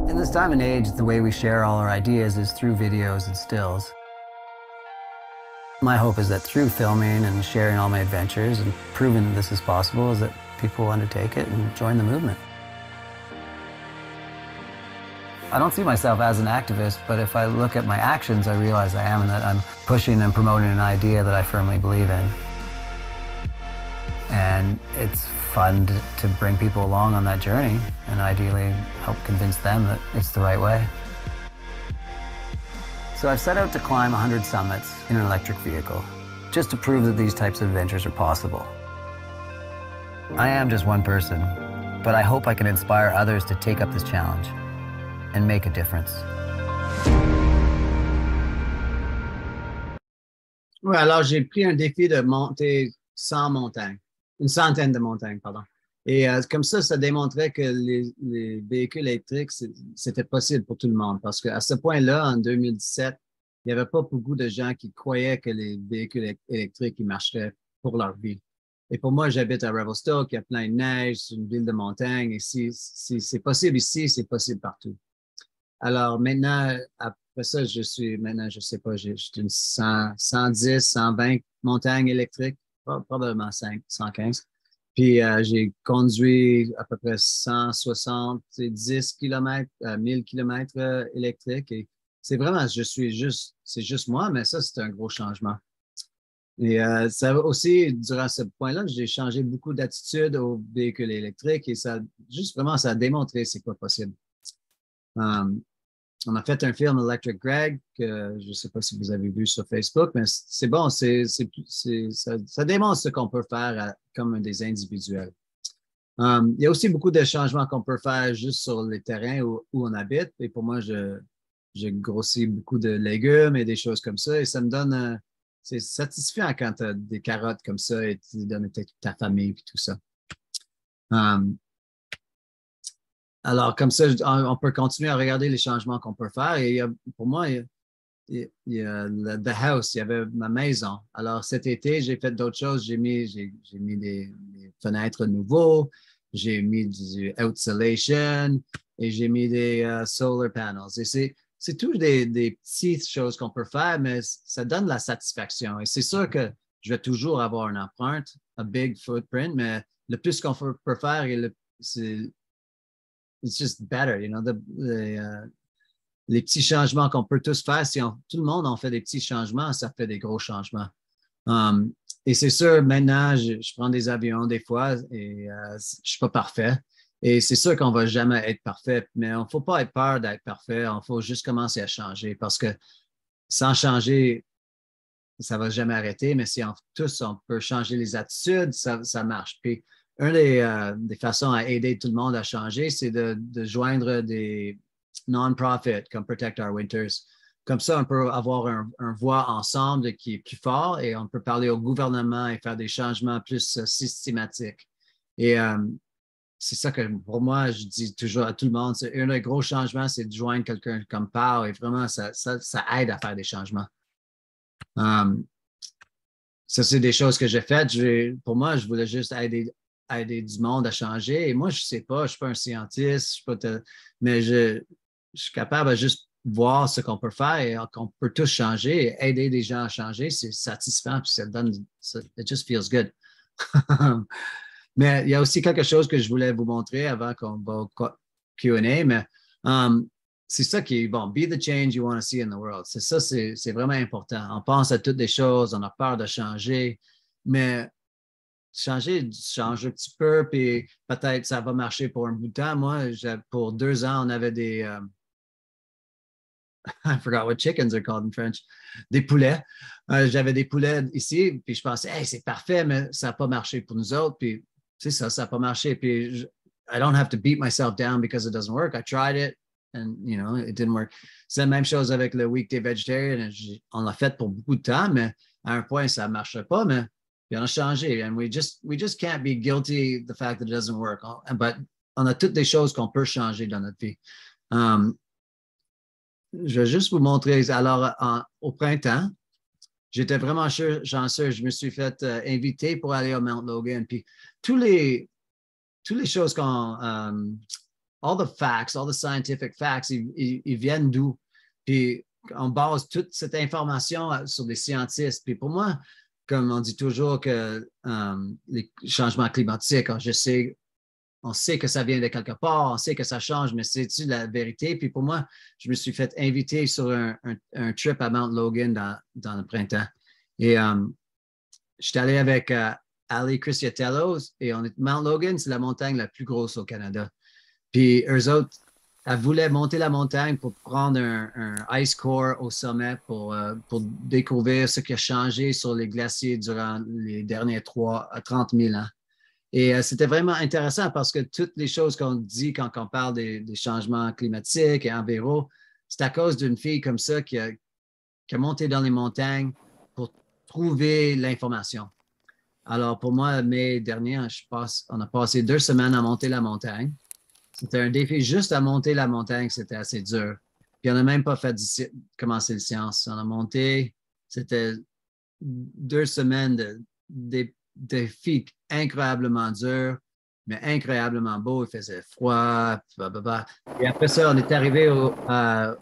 In this time and age, the way we share all our ideas is through videos and stills. My hope is that through filming and sharing all my adventures and proving that this is possible is that people will undertake it and join the movement. I don't see myself as an activist, but if I look at my actions, I realize I am, and that I'm pushing and promoting an idea that I firmly believe in. And it's fun to bring people along on that journey and ideally help convince them that it's the right way. So I've set out to climb 100 summits in an electric vehicle, just to prove that these types of adventures are possible. I am just one person, but I hope I can inspire others to take up this challenge and make a difference. Ouais, alors j'ai pris un défi de monter 100 montagnes. Une centaine de montagnes, pardon. Et comme ça démontrait que les véhicules électriques, c'était possible pour tout le monde. Parce qu'à ce point-là, en 2017, il n'y avait pas beaucoup de gens qui croyaient que les véhicules électriques ils marcheraient pour leur vie. Et pour moi, j'habite à Revelstoke, il y a plein de neige, c'est une ville de montagne. Et si c'est possible ici, c'est possible partout. Alors maintenant, après ça, je sais pas, j'ai une 110, 120 montagnes électriques. Probablement 115. Puis j'ai conduit à peu près 170 km, 1000 km électriques. Et c'est vraiment, c'est juste moi, mais ça, c'est un gros changement. Et ça aussi, durant ce point-là, j'ai changé beaucoup d'attitude aux véhicules électriques et ça a démontré c'est quoi possible. On a fait un film Electric Greg, que je ne sais pas si vous avez vu sur Facebook, mais c'est bon, ça démontre ce qu'on peut faire comme des individuels. Il y a aussi beaucoup de changements qu'on peut faire juste sur les terrains où on habite. Et pour moi, j'ai grossi beaucoup de légumes et des choses comme ça. Et ça me donne, c'est satisfaisant quand tu as des carottes comme ça et tu donnes à ta famille et tout ça. Alors, comme ça, on peut continuer à regarder les changements qu'on peut faire. Et pour moi, il y a The House, il y avait ma maison. Alors, cet été, j'ai fait d'autres choses. J'ai mis des fenêtres nouveaux, j'ai mis du outsolation et j'ai mis des solar panels. Et c'est tout des petites choses qu'on peut faire, mais ça donne de la satisfaction. Et c'est sûr que je vais toujours avoir une empreinte, un big footprint, mais le plus qu'on peut faire, c'est it's just better, you know, les petits changements qu'on peut tous faire, si tout le monde en fait des petits changements, ça fait des gros changements. Et c'est sûr, maintenant, je prends des avions des fois et je ne suis pas parfait. Et c'est sûr qu'on ne va jamais être parfait, mais il ne faut pas être peur d'être parfait. Il faut juste commencer à changer parce que sans changer, ça ne va jamais arrêter. Mais si tous, on peut changer les attitudes, ça marche. Puis, une des façons à aider tout le monde à changer, c'est de joindre des non-profits comme Protect Our Winters. Comme ça, on peut avoir un voix ensemble qui est plus fort et on peut parler au gouvernement et faire des changements plus systématiques. Et c'est ça que pour moi, je dis toujours à tout le monde, c'est un des gros changements, c'est de joindre quelqu'un comme Pau et vraiment, ça aide à faire des changements. Ça, c'est des choses que j'ai faites. Pour moi, je voulais juste aider du monde à changer. Et moi, je ne sais pas, je ne suis pas un scientiste, mais je suis capable de juste voir ce qu'on peut faire et qu'on peut tous changer et aider des gens à changer. C'est satisfaisant, puis ça donne, it just feels good. Mais il y a aussi quelque chose que je voulais vous montrer avant qu'on va au Q&A, mais c'est ça qui est bon. Be the change you want to see in the world. C'est ça, c'est vraiment important. On pense à toutes les choses, on a peur de changer, mais changer, change un petit peu, puis peut-être ça va marcher pour un bout de temps. Moi, pour 2 ans, on avait des... I forgot what chickens are called in French. Des poulets. J'avais des poulets ici, puis je pensais, hey, c'est parfait, mais ça n'a pas marché pour nous autres. Puis, c'est ça n'a pas marché. Puis, I don't have to beat myself down because it doesn't work. I tried it, and, you know, it didn't work. C'est la même chose avec le Weekday Vegetarian. On l'a fait pour beaucoup de temps, mais à un point, ça ne marchait pas, mais puis on a changé. And we just can't be guilty of the fact that it doesn't work. But on a toutes des choses qu'on peut changer dans notre vie. Je vais juste vous montrer. Alors, au printemps, j'étais vraiment chanceux. Je me suis fait inviter pour aller au Mount Logan. Puis, toutes les choses all the facts, all the scientific facts, ils viennent d'où? Puis, on base toute cette information sur des scientistes. Puis, pour moi, comme on dit toujours que les changements climatiques, on sait que ça vient de quelque part, on sait que ça change, mais c'est-tu la vérité? Puis pour moi, je me suis fait inviter sur un trip à Mount Logan dans le printemps. Et je suis allé avec Ali Cristiatello et Mount Logan, c'est la montagne la plus grosse au Canada. Puis eux autres, elles voulaient monter la montagne pour prendre un ice core au sommet pour découvrir ce qui a changé sur les glaciers durant les derniers 30 000 ans. Et c'était vraiment intéressant parce que toutes les choses qu'on dit quand on parle des changements climatiques et environ, c'est à cause d'une fille comme ça qui a monté dans les montagnes pour trouver l'information. Alors, pour moi, mai dernier, on a passé 2 semaines à monter la montagne. C'était un défi juste à monter la montagne, c'était assez dur. Puis, on n'a même pas fait commencer le science. On a monté, c'était 2 semaines de défis incroyablement dur, mais incroyablement beau. Il faisait froid. Blablabla. Et après ça, on est arrivé à,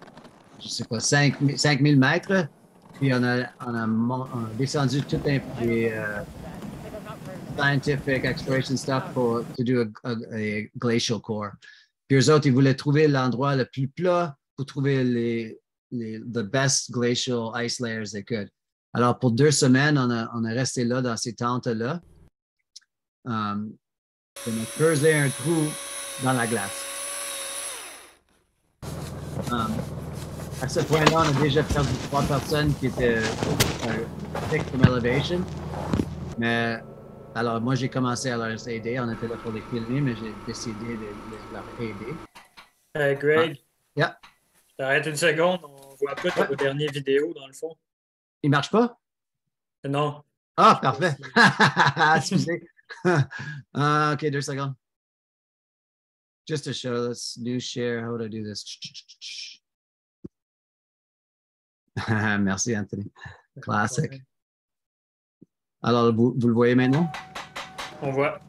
je sais pas, 5000 mètres. Puis on a descendu tout les scientific exploration stuff pour do a glacial core. Puis eux autres, ils voulaient trouver l'endroit le plus plat pour trouver the best glacial ice layers they could. Alors, pour 2 semaines, on est resté là, dans ces tentes-là. On a creusé un trou dans la glace. À ce point-là, on a déjà perdu 3 personnes qui étaient thick from elevation. Mais, alors, moi, j'ai commencé à leur aider. On était là pour les filmer, mais j'ai décidé de leur aider. Greg, yeah. Je t'arrête une seconde. On voit pas ta dernière vidéo, dans le fond. Il ne marche pas? Non. Ah, parfait. Excusez. OK, 2 secondes. Just to show, let's new share. How would I do this? Merci, Anthony. Classic. Alors, vous le voyez maintenant? On voit.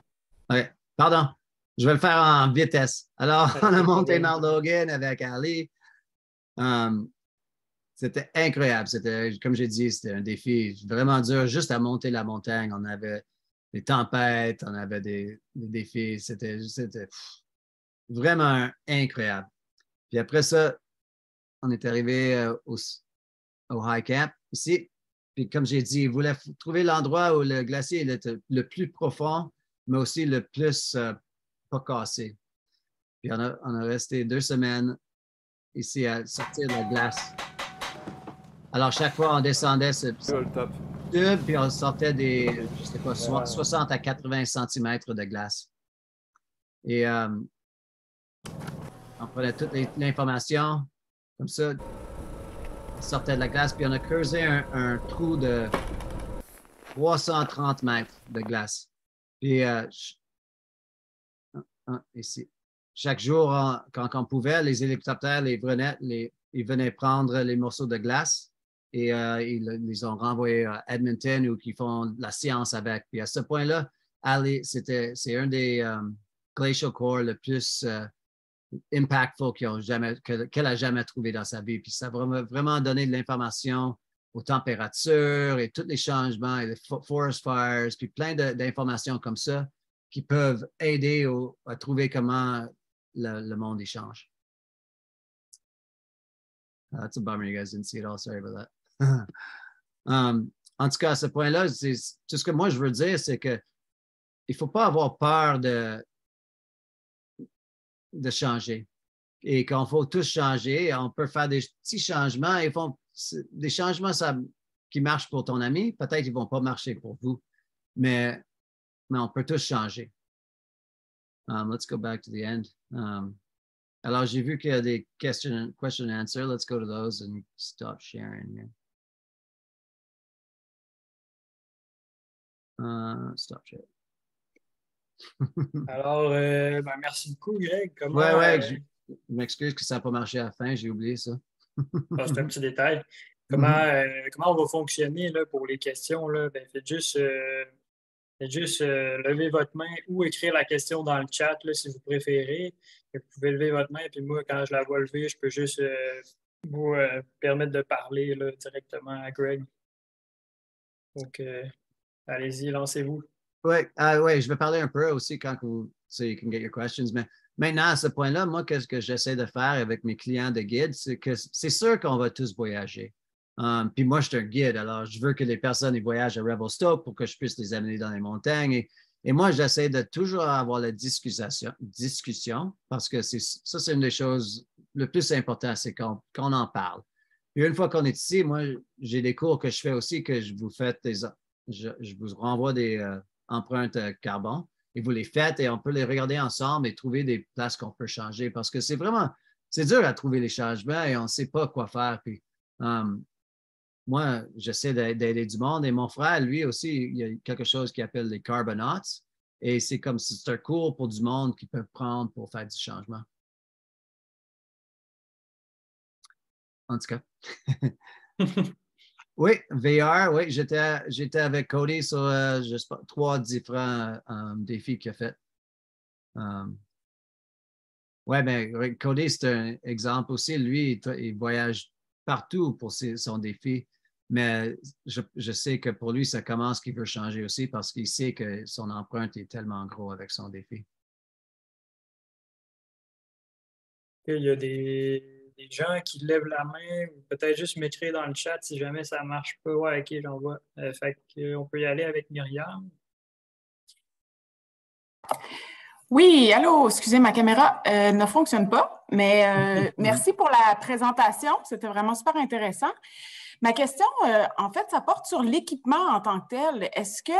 OK. Pardon. Je vais le faire en vitesse. Alors, on a monté Mount Logan avec Ali. C'était incroyable. C'était, comme j'ai dit, c'était un défi vraiment dur juste à monter la montagne. On avait des tempêtes, on avait des défis. C'était vraiment incroyable. Puis après ça, on est arrivé au high camp ici. Puis comme j'ai dit, il voulait trouver l'endroit où le glacier était le plus profond, mais aussi le plus pas cassé. Puis on a resté 2 semaines ici à sortir de la glace. Alors, chaque fois, on descendait ce tube, puis on sortait des, je sais pas, 60 à 80 cm de glace. Et on prenait toute l'information, comme ça, on sortait de la glace, puis on a creusé un trou de 330 mètres de glace. Puis, ici. Chaque jour, quand on pouvait, les hélicoptères ils venaient prendre les morceaux de glace et ils les ont renvoyés à Edmonton où ils font la science avec. Puis à ce point-là, c'est un des glacial core le plus impactful qu'elle a jamais trouvé dans sa vie. Puis ça va vraiment donner de l'information aux températures et tous les changements et les forest fires, puis plein d'informations comme ça qui peuvent aider à trouver comment le monde y change. That's a bummer you guys didn't see it all. Sorry about that. En tout cas, à ce point-là, tout ce que moi je veux dire, c'est qu'il ne faut pas avoir peur de changer. Et quand il faut tous changer, on peut faire des petits changements. Des changements qui marchent pour ton ami, peut-être qu'ils ne vont pas marcher pour vous, mais on peut tous changer. Let's go back to the end. Alors, j'ai vu qu'il y a des question and answer. Let's go to those and stop sharing here. Stop sharing. Alors, merci beaucoup, Greg. Je m'excuse que ça n'a pas marché à la fin, j'ai oublié ça. C'est un petit détail. Comment on va fonctionner là, pour les questions? Là? Faites juste lever votre main ou écrire la question dans le chat là, si vous préférez. Vous pouvez lever votre main, puis moi, quand je la vois lever, je peux juste vous permettre de parler là, directement à Greg. Donc, allez-y, lancez-vous. Oui, je vais parler un peu aussi quand you can get your questions. Mais maintenant, à ce point-là, moi, qu'est-ce que j'essaie de faire avec mes clients de guide, c'est que c'est sûr qu'on va tous voyager. Puis moi, je suis un guide, alors je veux que les personnes ils voyagent à Revelstoke pour que je puisse les amener dans les montagnes. Et moi, j'essaie de toujours avoir la discussion parce que ça, c'est une des choses le plus importantes, c'est qu'on en parle. Puis une fois qu'on est ici, moi, j'ai des cours que je fais aussi que je vous renvoie des empreintes carbone et vous les faites et on peut les regarder ensemble et trouver des places qu'on peut changer parce que c'est dur à trouver les changements et on ne sait pas quoi faire. Puis, moi, j'essaie d'aider du monde et mon frère, lui aussi, il y a quelque chose qu'il appelle les Carbonauts et c'est un cours pour du monde qu'ils peuvent prendre pour faire du changement. En tout cas. Oui, VR, oui, j'étais avec Cody sur 3 différents défis qu'il a fait. Oui, Cody, c'est un exemple aussi. Lui, il voyage partout pour son défi, mais je sais que pour lui, ça commence qu'il veut changer aussi parce qu'il sait que son empreinte est tellement gros avec son défi. Il y a des gens qui lèvent la main ou peut-être juste m'écrire dans le chat si jamais ça ne marche pas. Ouais, OK, j'en vois. On peut y aller avec Myriam. Oui, allô, excusez, ma caméra ne fonctionne pas, mais merci pour la présentation. C'était vraiment super intéressant. Ma question, en fait, ça porte sur l'équipement en tant que tel. Est-ce que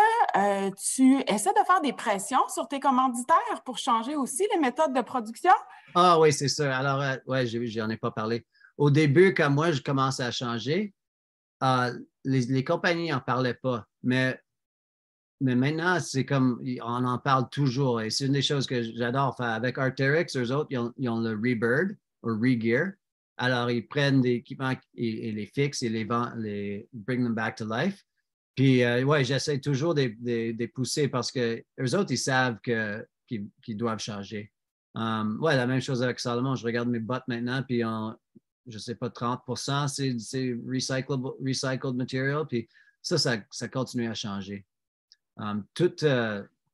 tu essaies de faire des pressions sur tes commanditaires pour changer aussi les méthodes de production? Ah oui, c'est ça. Alors, j'en ai pas parlé. Au début, quand moi, je commençais à changer, les compagnies n'en parlaient pas. Mais maintenant, c'est comme, on en parle toujours. Et c'est une des choses que j'adore faire. Avec Arc'teryx, eux autres, ils ont le Rebird ou Regear. Alors, ils prennent des équipements et les fixent et les bring them back to life. Puis, j'essaie toujours de les pousser parce que eux autres, ils savent qu'ils doivent changer. La même chose avec Salomon. Je regarde mes bottes maintenant, puis je sais pas, 30%, c'est recycled material. Puis ça continue à changer.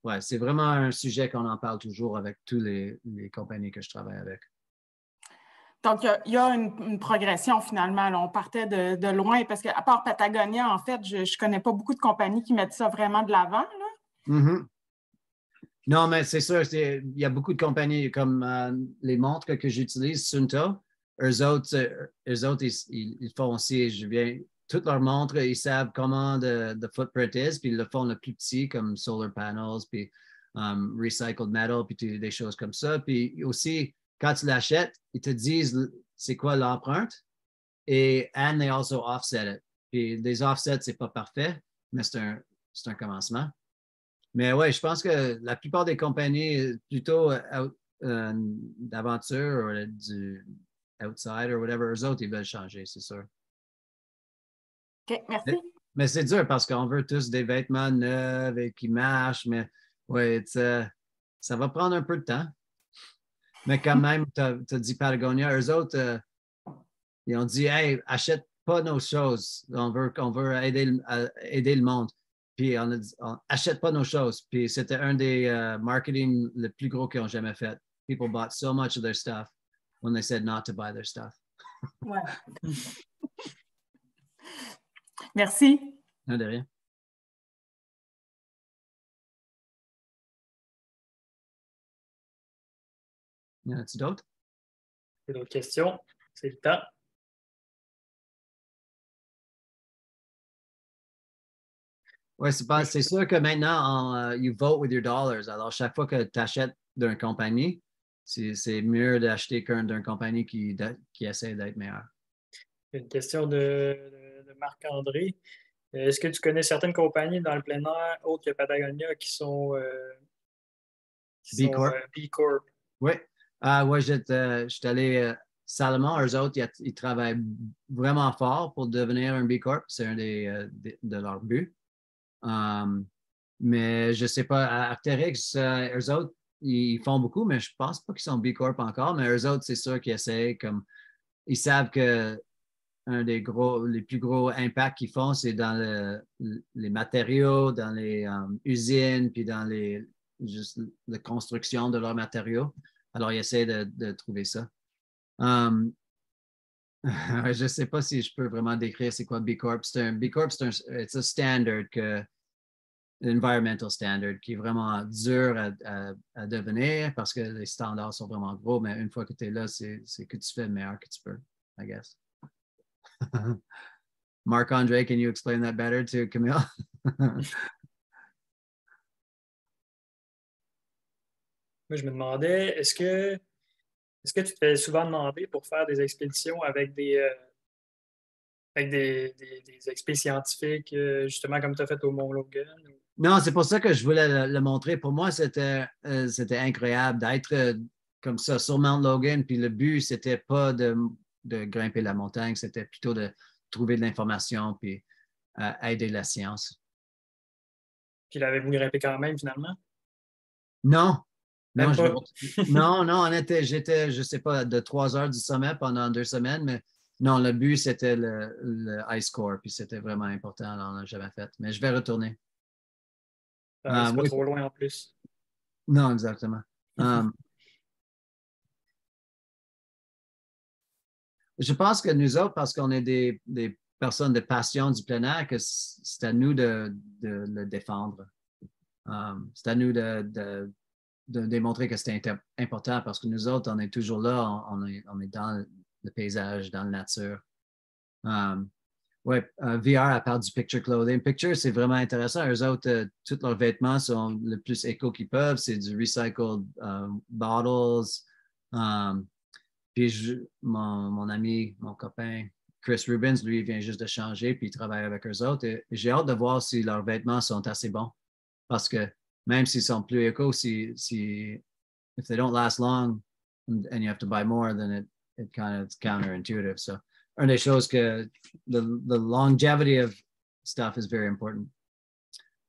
Ouais, c'est vraiment un sujet qu'on en parle toujours avec toutes les compagnies que je travaille avec. Donc, il y a une progression finalement. Là. On partait de loin parce qu'à part Patagonia, en fait, je ne connais pas beaucoup de compagnies qui mettent ça vraiment de l'avant. Mm-hmm. Non, mais c'est sûr, il y a beaucoup de compagnies comme les montres que j'utilise, Sunto. Eux autres ils font aussi, toutes leurs montres, ils savent comment the footprint is, puis ils le font le plus petit comme solar panels, puis recycled metal, puis des choses comme ça. Puis aussi, quand tu l'achètes, ils te disent c'est quoi l'empreinte and they also offset it. Puis des offsets, c'est pas parfait, mais c'est un commencement. Mais ouais, je pense que la plupart des compagnies, plutôt d'aventure ou du outside ou whatever, eux autres, ils veulent changer, c'est sûr. OK, merci. Mais c'est dur parce qu'on veut tous des vêtements neufs et qui marchent, mais ouais, ça va prendre un peu de temps. Mais quand même, tu as dit Patagonia, eux autres, ils ont dit, hey, achète pas nos choses. On veut aider le monde. Puis on a dit, achète pas nos choses. Puis c'était un des marketing le plus gros qu'ils ont jamais fait. People bought so much of their stuff when they said not to buy their stuff. Ouais. Merci. Non, de rien. Y en a-t-il d'autres? D'autres questions? C'est le temps. Oui, c'est sûr que maintenant, you vote with your dollars. Alors, chaque fois que tu achètes d'une compagnie, c'est mieux d'acheter qu'un d'une compagnie qui essaie d'être meilleure. Une question de Marc-André. Est-ce que tu connais certaines compagnies dans le plein air, autres que Patagonia, qui sont B Corp? B Corp? Oui. Ouais, j'étais allé Salomon, eux autres, ils travaillent vraiment fort pour devenir un B Corp. C'est un de leurs buts. Mais je ne sais pas, à Arc'teryx, eux autres, ils font beaucoup, mais je ne pense pas qu'ils sont B Corp encore. Mais eux autres, c'est sûr qu'ils essaient, comme ils savent que un des les plus gros impacts qu'ils font, c'est dans les matériaux, dans les usines, puis dans juste la construction de leurs matériaux. Alors, ils essaient de trouver ça. Je ne sais pas si je peux vraiment décrire c'est quoi B Corp. B Corp, c'est un standard environmental standard qui est vraiment dur à devenir parce que les standards sont vraiment gros, mais une fois que tu es là, c'est que tu fais le meilleur que tu peux, I guess. Marc-André, can you explain that better to Camille? Moi, je me demandais, est-ce que tu te fais souvent demander pour faire des expéditions avec des expéditions scientifiques, justement comme tu as fait au Mont Logan? Non, c'est pour ça que je voulais le montrer. Pour moi, c'était incroyable d'être comme ça sur Mount Logan. Puis le but, c'était pas de grimper la montagne, c'était plutôt de trouver de l'information puis aider la science. Puis l'avez-vous grimpé quand même, finalement? Non. Même Non, j'étais, je sais pas, de 3 heures du sommet pendant 2 semaines, mais non, le but, c'était le Ice Core, puis c'était vraiment important, alors on n'a jamais fait. Mais je vais retourner. C'est pas trop loin en plus. Non, exactement. Je pense que nous autres, parce qu'on est des personnes de passion du plein air, que c'est à nous de le défendre. C'est à nous de démontrer que c'est important parce que nous autres, on est toujours là, on est dans le paysage, dans la nature. VR à part du picture clothing. Picture, c'est vraiment intéressant. Eux autres, tous leurs vêtements sont le plus éco qu'ils peuvent. C'est du recycled bottles. Puis mon ami, mon copain, Chris Rubens, lui, il vient juste de changer, puis il travaille avec eux autres. Et j'ai hâte de voir si leurs vêtements sont assez bons. Parce que même s'ils sont plus éco, if they don't last long and you have to buy more, then it kind of it's counterintuitive. So, une des choses que the longevity of stuff is very important.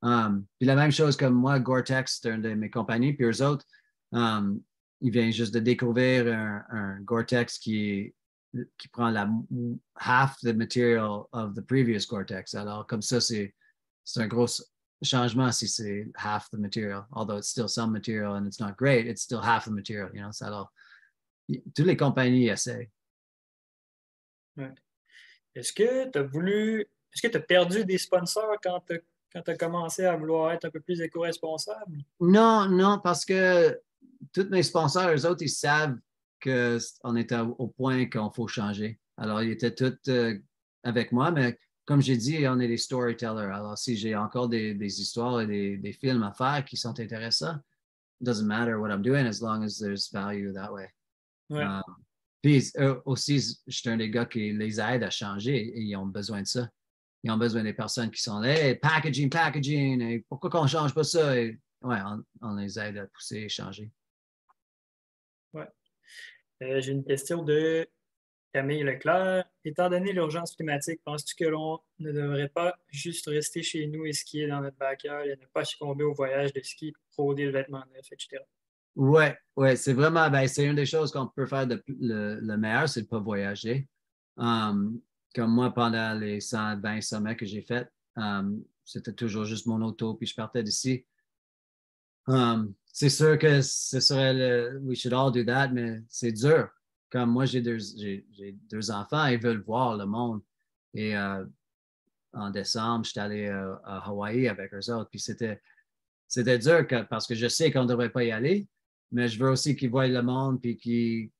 Puis la même chose comme moi, Gore-Tex, c'est une de mes compagnies, puis eux autres, ils viennent juste de découvrir un Gore-Tex qui qui prend half the material of the previous Gore-Tex. Alors, comme ça, c'est un gros changement si c'est half the material. Although it's still some material and it's not great, it's still half the material. You know? Alors, toutes les compagnies essaient. Ouais. Est-ce que tu as perdu des sponsors quand tu as commencé à vouloir être un peu plus éco-responsable? Non, parce que tous mes sponsors, eux autres, ils savent qu'on était au point qu'il faut changer. Alors, ils étaient tous avec moi, mais comme j'ai dit, on est des storytellers. Alors, si j'ai encore des histoires et des films à faire qui sont intéressants, it doesn't matter what I'm doing as long as there's value that way. Ouais. Puis aussi, je suis un des gars qui les aide à changer et ils ont besoin de ça. Ils ont besoin des personnes qui sont là, hey, packaging, et pourquoi qu'on ne change pas ça? Et, ouais, on les aide à pousser et changer. Ouais. J'ai une question de Camille Leclerc. Étant donné l'urgence climatique, penses-tu que l'on ne devrait pas juste rester chez nous et skier dans notre backyard et ne pas succomber au voyage de ski, rôder le vêtement neuf, etc.? Ouais, c'est vraiment, c'est une des choses qu'on peut faire le meilleur, c'est de ne pas voyager. Comme moi, pendant les 120 sommets que j'ai faits, c'était toujours juste mon auto, puis je partais d'ici. C'est sûr que ce serait we should all do that, mais c'est dur. Comme moi, j'ai deux enfants, ils veulent voir le monde. Et en décembre, j'étais allé à Hawaï avec eux autres, puis c'était dur parce que je sais qu'on ne devrait pas y aller, mais je veux aussi qu'ils voient le monde puis qu'ils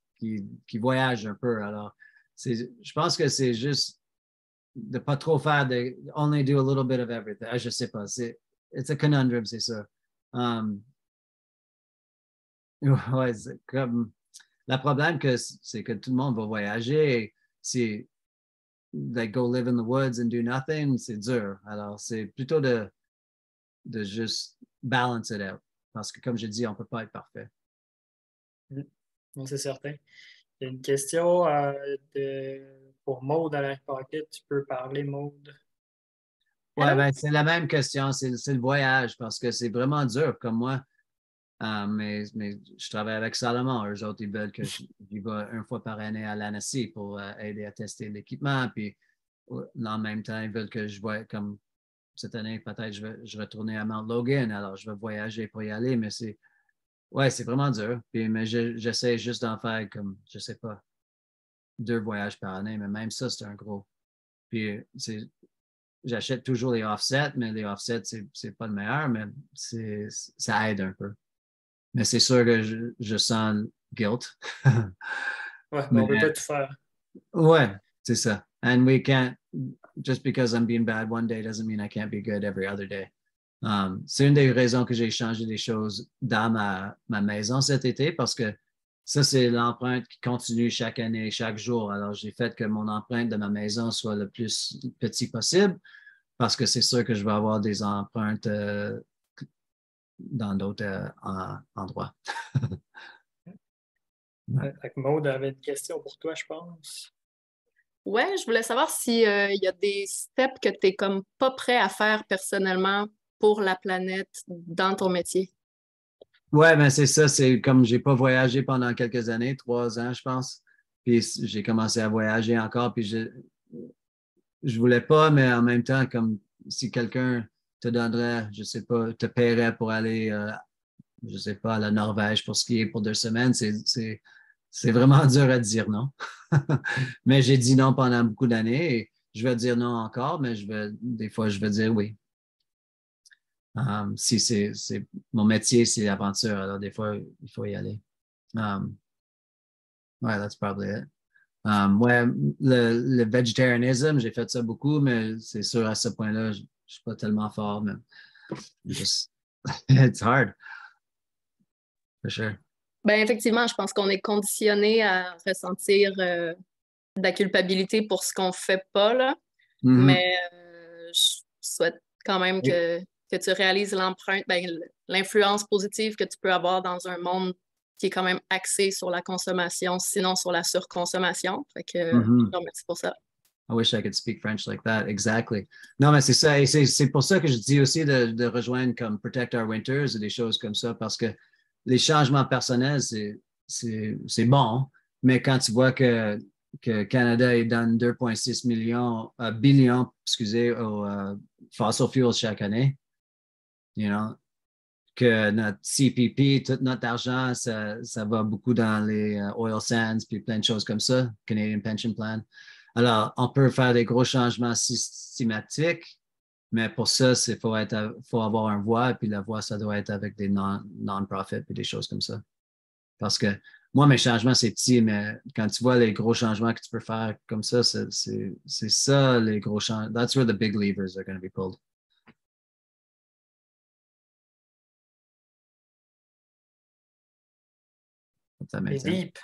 voyagent un peu. Alors, je pense que c'est juste de ne pas trop faire only do a little bit of everything. Je ne sais pas. It's a conundrum, c'est ça. Ouais, comme le problème c'est que tout le monde va voyager. C'est like go live in the woods and do nothing, c'est dur. Alors, c'est plutôt de juste balance it out. Parce que, comme je dis, on ne peut pas être parfait. Non, c'est certain. Il y a une question pour Maude à la Pocket. Tu peux parler, Maude? Oui, c'est la même question. C'est le voyage parce que c'est vraiment dur comme moi. Mais je travaille avec Salomon. Eux autres, ils veulent que j'y vais une fois par année à l'Annecy pour aider à tester l'équipement. Puis, en même temps, ils veulent que je voie comme cette année, peut-être je vais retourner à Mount Logan. Alors, je vais voyager pour y aller. Mais c'est vraiment dur. Puis, mais j'essaie juste d'en faire comme, je sais pas, 2 voyages par année. Mais même ça, c'est un gros. Puis, j'achète toujours les offsets, mais les offsets, c'est pas le meilleur, mais ça aide un peu. Mais c'est sûr que je sens guilt. Ouais, mais on ne peut pas tout faire. Ouais, c'est ça. And we can't, just because I'm being bad one day doesn't mean I can't be good every other day. C'est une des raisons que j'ai changé des choses dans ma maison cet été parce que ça, c'est l'empreinte qui continue chaque année, chaque jour. Alors, j'ai fait que mon empreinte de ma maison soit le plus petit possible parce que c'est sûr que je vais avoir des empreintes dans d'autres endroits. Ouais. Maude avait une question pour toi, je pense. Ouais, je voulais savoir s'il y a des steps que tu n'es comme pas prêt à faire personnellement pour la planète dans ton métier. Ouais, mais c'est ça, c'est comme j'ai pas voyagé pendant quelques années, 3 ans, je pense. Puis j'ai commencé à voyager encore, puis je voulais pas, mais en même temps, comme si quelqu'un te donnerait, je sais pas, te paierait pour aller, je sais pas, à la Norvège pour skier pour 2 semaines, c'est vraiment dur à dire non. Mais j'ai dit non pendant beaucoup d'années et je vais dire non encore, mais des fois, je vais dire oui. Si c'est mon métier, c'est l'aventure, alors des fois, il faut y aller. Ouais, that's probably it. Ouais, le végétarianisme, j'ai fait ça beaucoup, mais c'est sûr, à ce point-là, je ne suis pas tellement fort, mais it's hard. For sure. Ben effectivement, je pense qu'on est conditionné à ressentir de la culpabilité pour ce qu'on ne fait pas, là. Mm-hmm. Mais je souhaite quand même que tu réalises l'empreinte, l'influence positive que tu peux avoir dans un monde qui est quand même axé sur la consommation, sinon sur la surconsommation. Fait que je te remercie pour ça. I wish I could speak French like that. Exactly. Non, mais c'est ça. Et c'est pour ça que je dis aussi de rejoindre comme Protect Our Winters et des choses comme ça, parce que les changements personnels, c'est bon, mais quand tu vois que que Canada il donne 2,6 billions aux fossil fuels chaque année. You know, que notre CPP, tout notre argent, ça va beaucoup dans les oil sands puis plein de choses comme ça, Canadian Pension Plan. Alors, on peut faire des gros changements systématiques, mais pour ça, il faut avoir une voix, puis la voix, ça doit être avec des non-profits et des choses comme ça. Parce que moi, mes changements, c'est petit, mais quand tu vois les gros changements que tu peux faire comme ça, c'est ça, les gros changements. That's where the big levers are going to be pulled. C'est deep.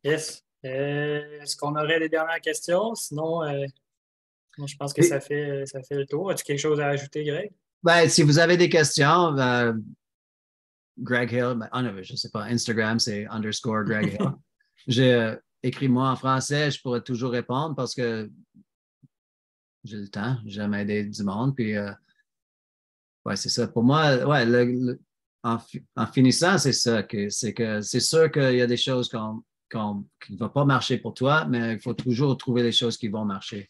Yes. Est-ce qu'on aurait des dernières questions? Sinon, je pense que ça fait le tour. As-tu quelque chose à ajouter, Greg? Ben, si vous avez des questions, Greg Hill, je ne sais pas, Instagram, c'est _Greg Hill. Écris-moi en français, je pourrais toujours répondre parce que j'ai le temps, j'aime aider du monde. Puis, ouais, c'est ça. Pour moi, ouais, en finissant, c'est ça, c'est sûr qu'il y a des choses qui ne vont pas marcher pour toi, mais il faut toujours trouver les choses qui vont marcher.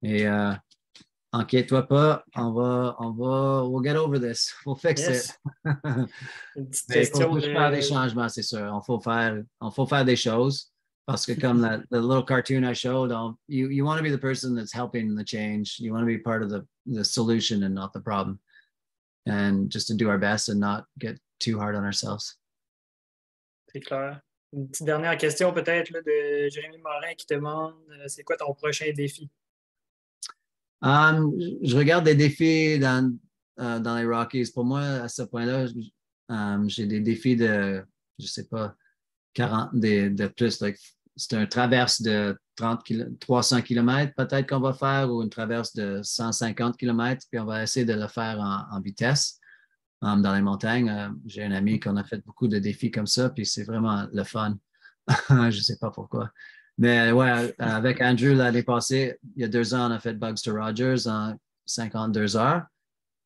Et inquiète-toi pas, we'll get over this. We'll fix it. Une petite Mais il faut question faire des changements, c'est sûr. Il faut faire des choses parce que comme the little cartoon I showed, you want to be the person that's helping the change. You want to be part of the solution and not the problem. And just to do our best and not get too hard on ourselves. C'est clair. Une petite dernière question peut-être là, de Jérémy Morin qui te demande c'est quoi ton prochain défi? Je regarde des défis dans les Rockies. Pour moi, à ce point-là, j'ai des défis de, je sais pas, 40 de plus. C'est une traverse de 300 km peut-être qu'on va faire ou une traverse de 150 km, puis on va essayer de le faire en vitesse dans les montagnes. J'ai un ami qu'on a fait beaucoup de défis comme ça, puis c'est vraiment le fun. Je ne sais pas pourquoi. Mais ouais, avec Andrew, l'année passée, il y a 2 ans, on a fait Bugs to Rogers en 52 heures.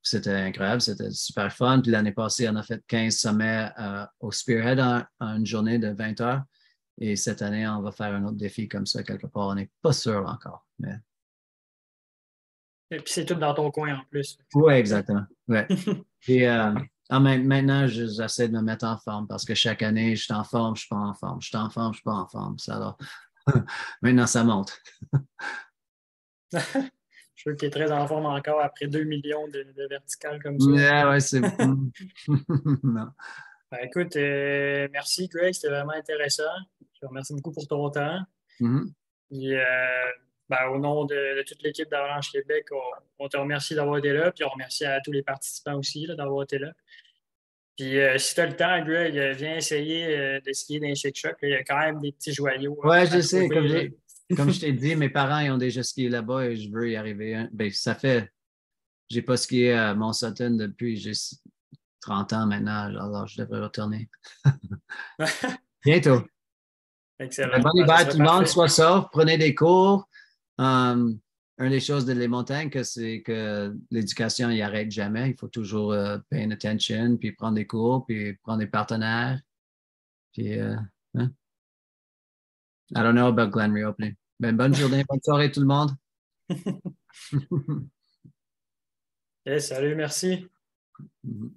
C'était incroyable, c'était super fun. Puis l'année passée, on a fait 15 sommets au Spearhead en une journée de 20 heures. Et cette année, on va faire un autre défi comme ça quelque part. On n'est pas sûr encore. Mais... Et puis c'est tout dans ton coin en plus. Oui, exactement. Ouais. Et maintenant, j'essaie de me mettre en forme parce que chaque année, je suis en forme, je ne suis pas en forme. Je suis en forme, je ne suis pas en forme. Alors, maintenant, ça monte. Je suis sûr que tu es très en forme encore après 2 millions de verticales comme ça. Ouais, c'est... non. Ben, écoute, merci Greg, c'était vraiment intéressant. Je te remercie beaucoup pour ton temps. Mm-hmm. Et, au nom de toute l'équipe d'Avalanche Québec, on te remercie d'avoir été là, puis on remercie à tous les participants aussi d'avoir été là. Puis si tu as le temps, Greg, viens essayer de skier dans les Chic-Chocs. Il y a quand même des petits joyaux. Oui, je sais. Comme je t'ai dit, mes parents ils ont déjà skié là-bas et je veux y arriver. Ben, j'ai pas skié à Mont-Sutton depuis j'ai 30 ans maintenant, alors je devrais retourner. Bientôt. Excellent. Bon hiver tout le monde, sois sauf, prenez des cours. Une des choses de les montagnes, c'est que l'éducation n'y arrête jamais. Il faut toujours pay attention, puis prendre des cours, puis prendre des partenaires. Puis, hein? I don't know about Glen reopening. Ben, bonne journée, bonne soirée tout le monde. Salut, merci. Mm-hmm.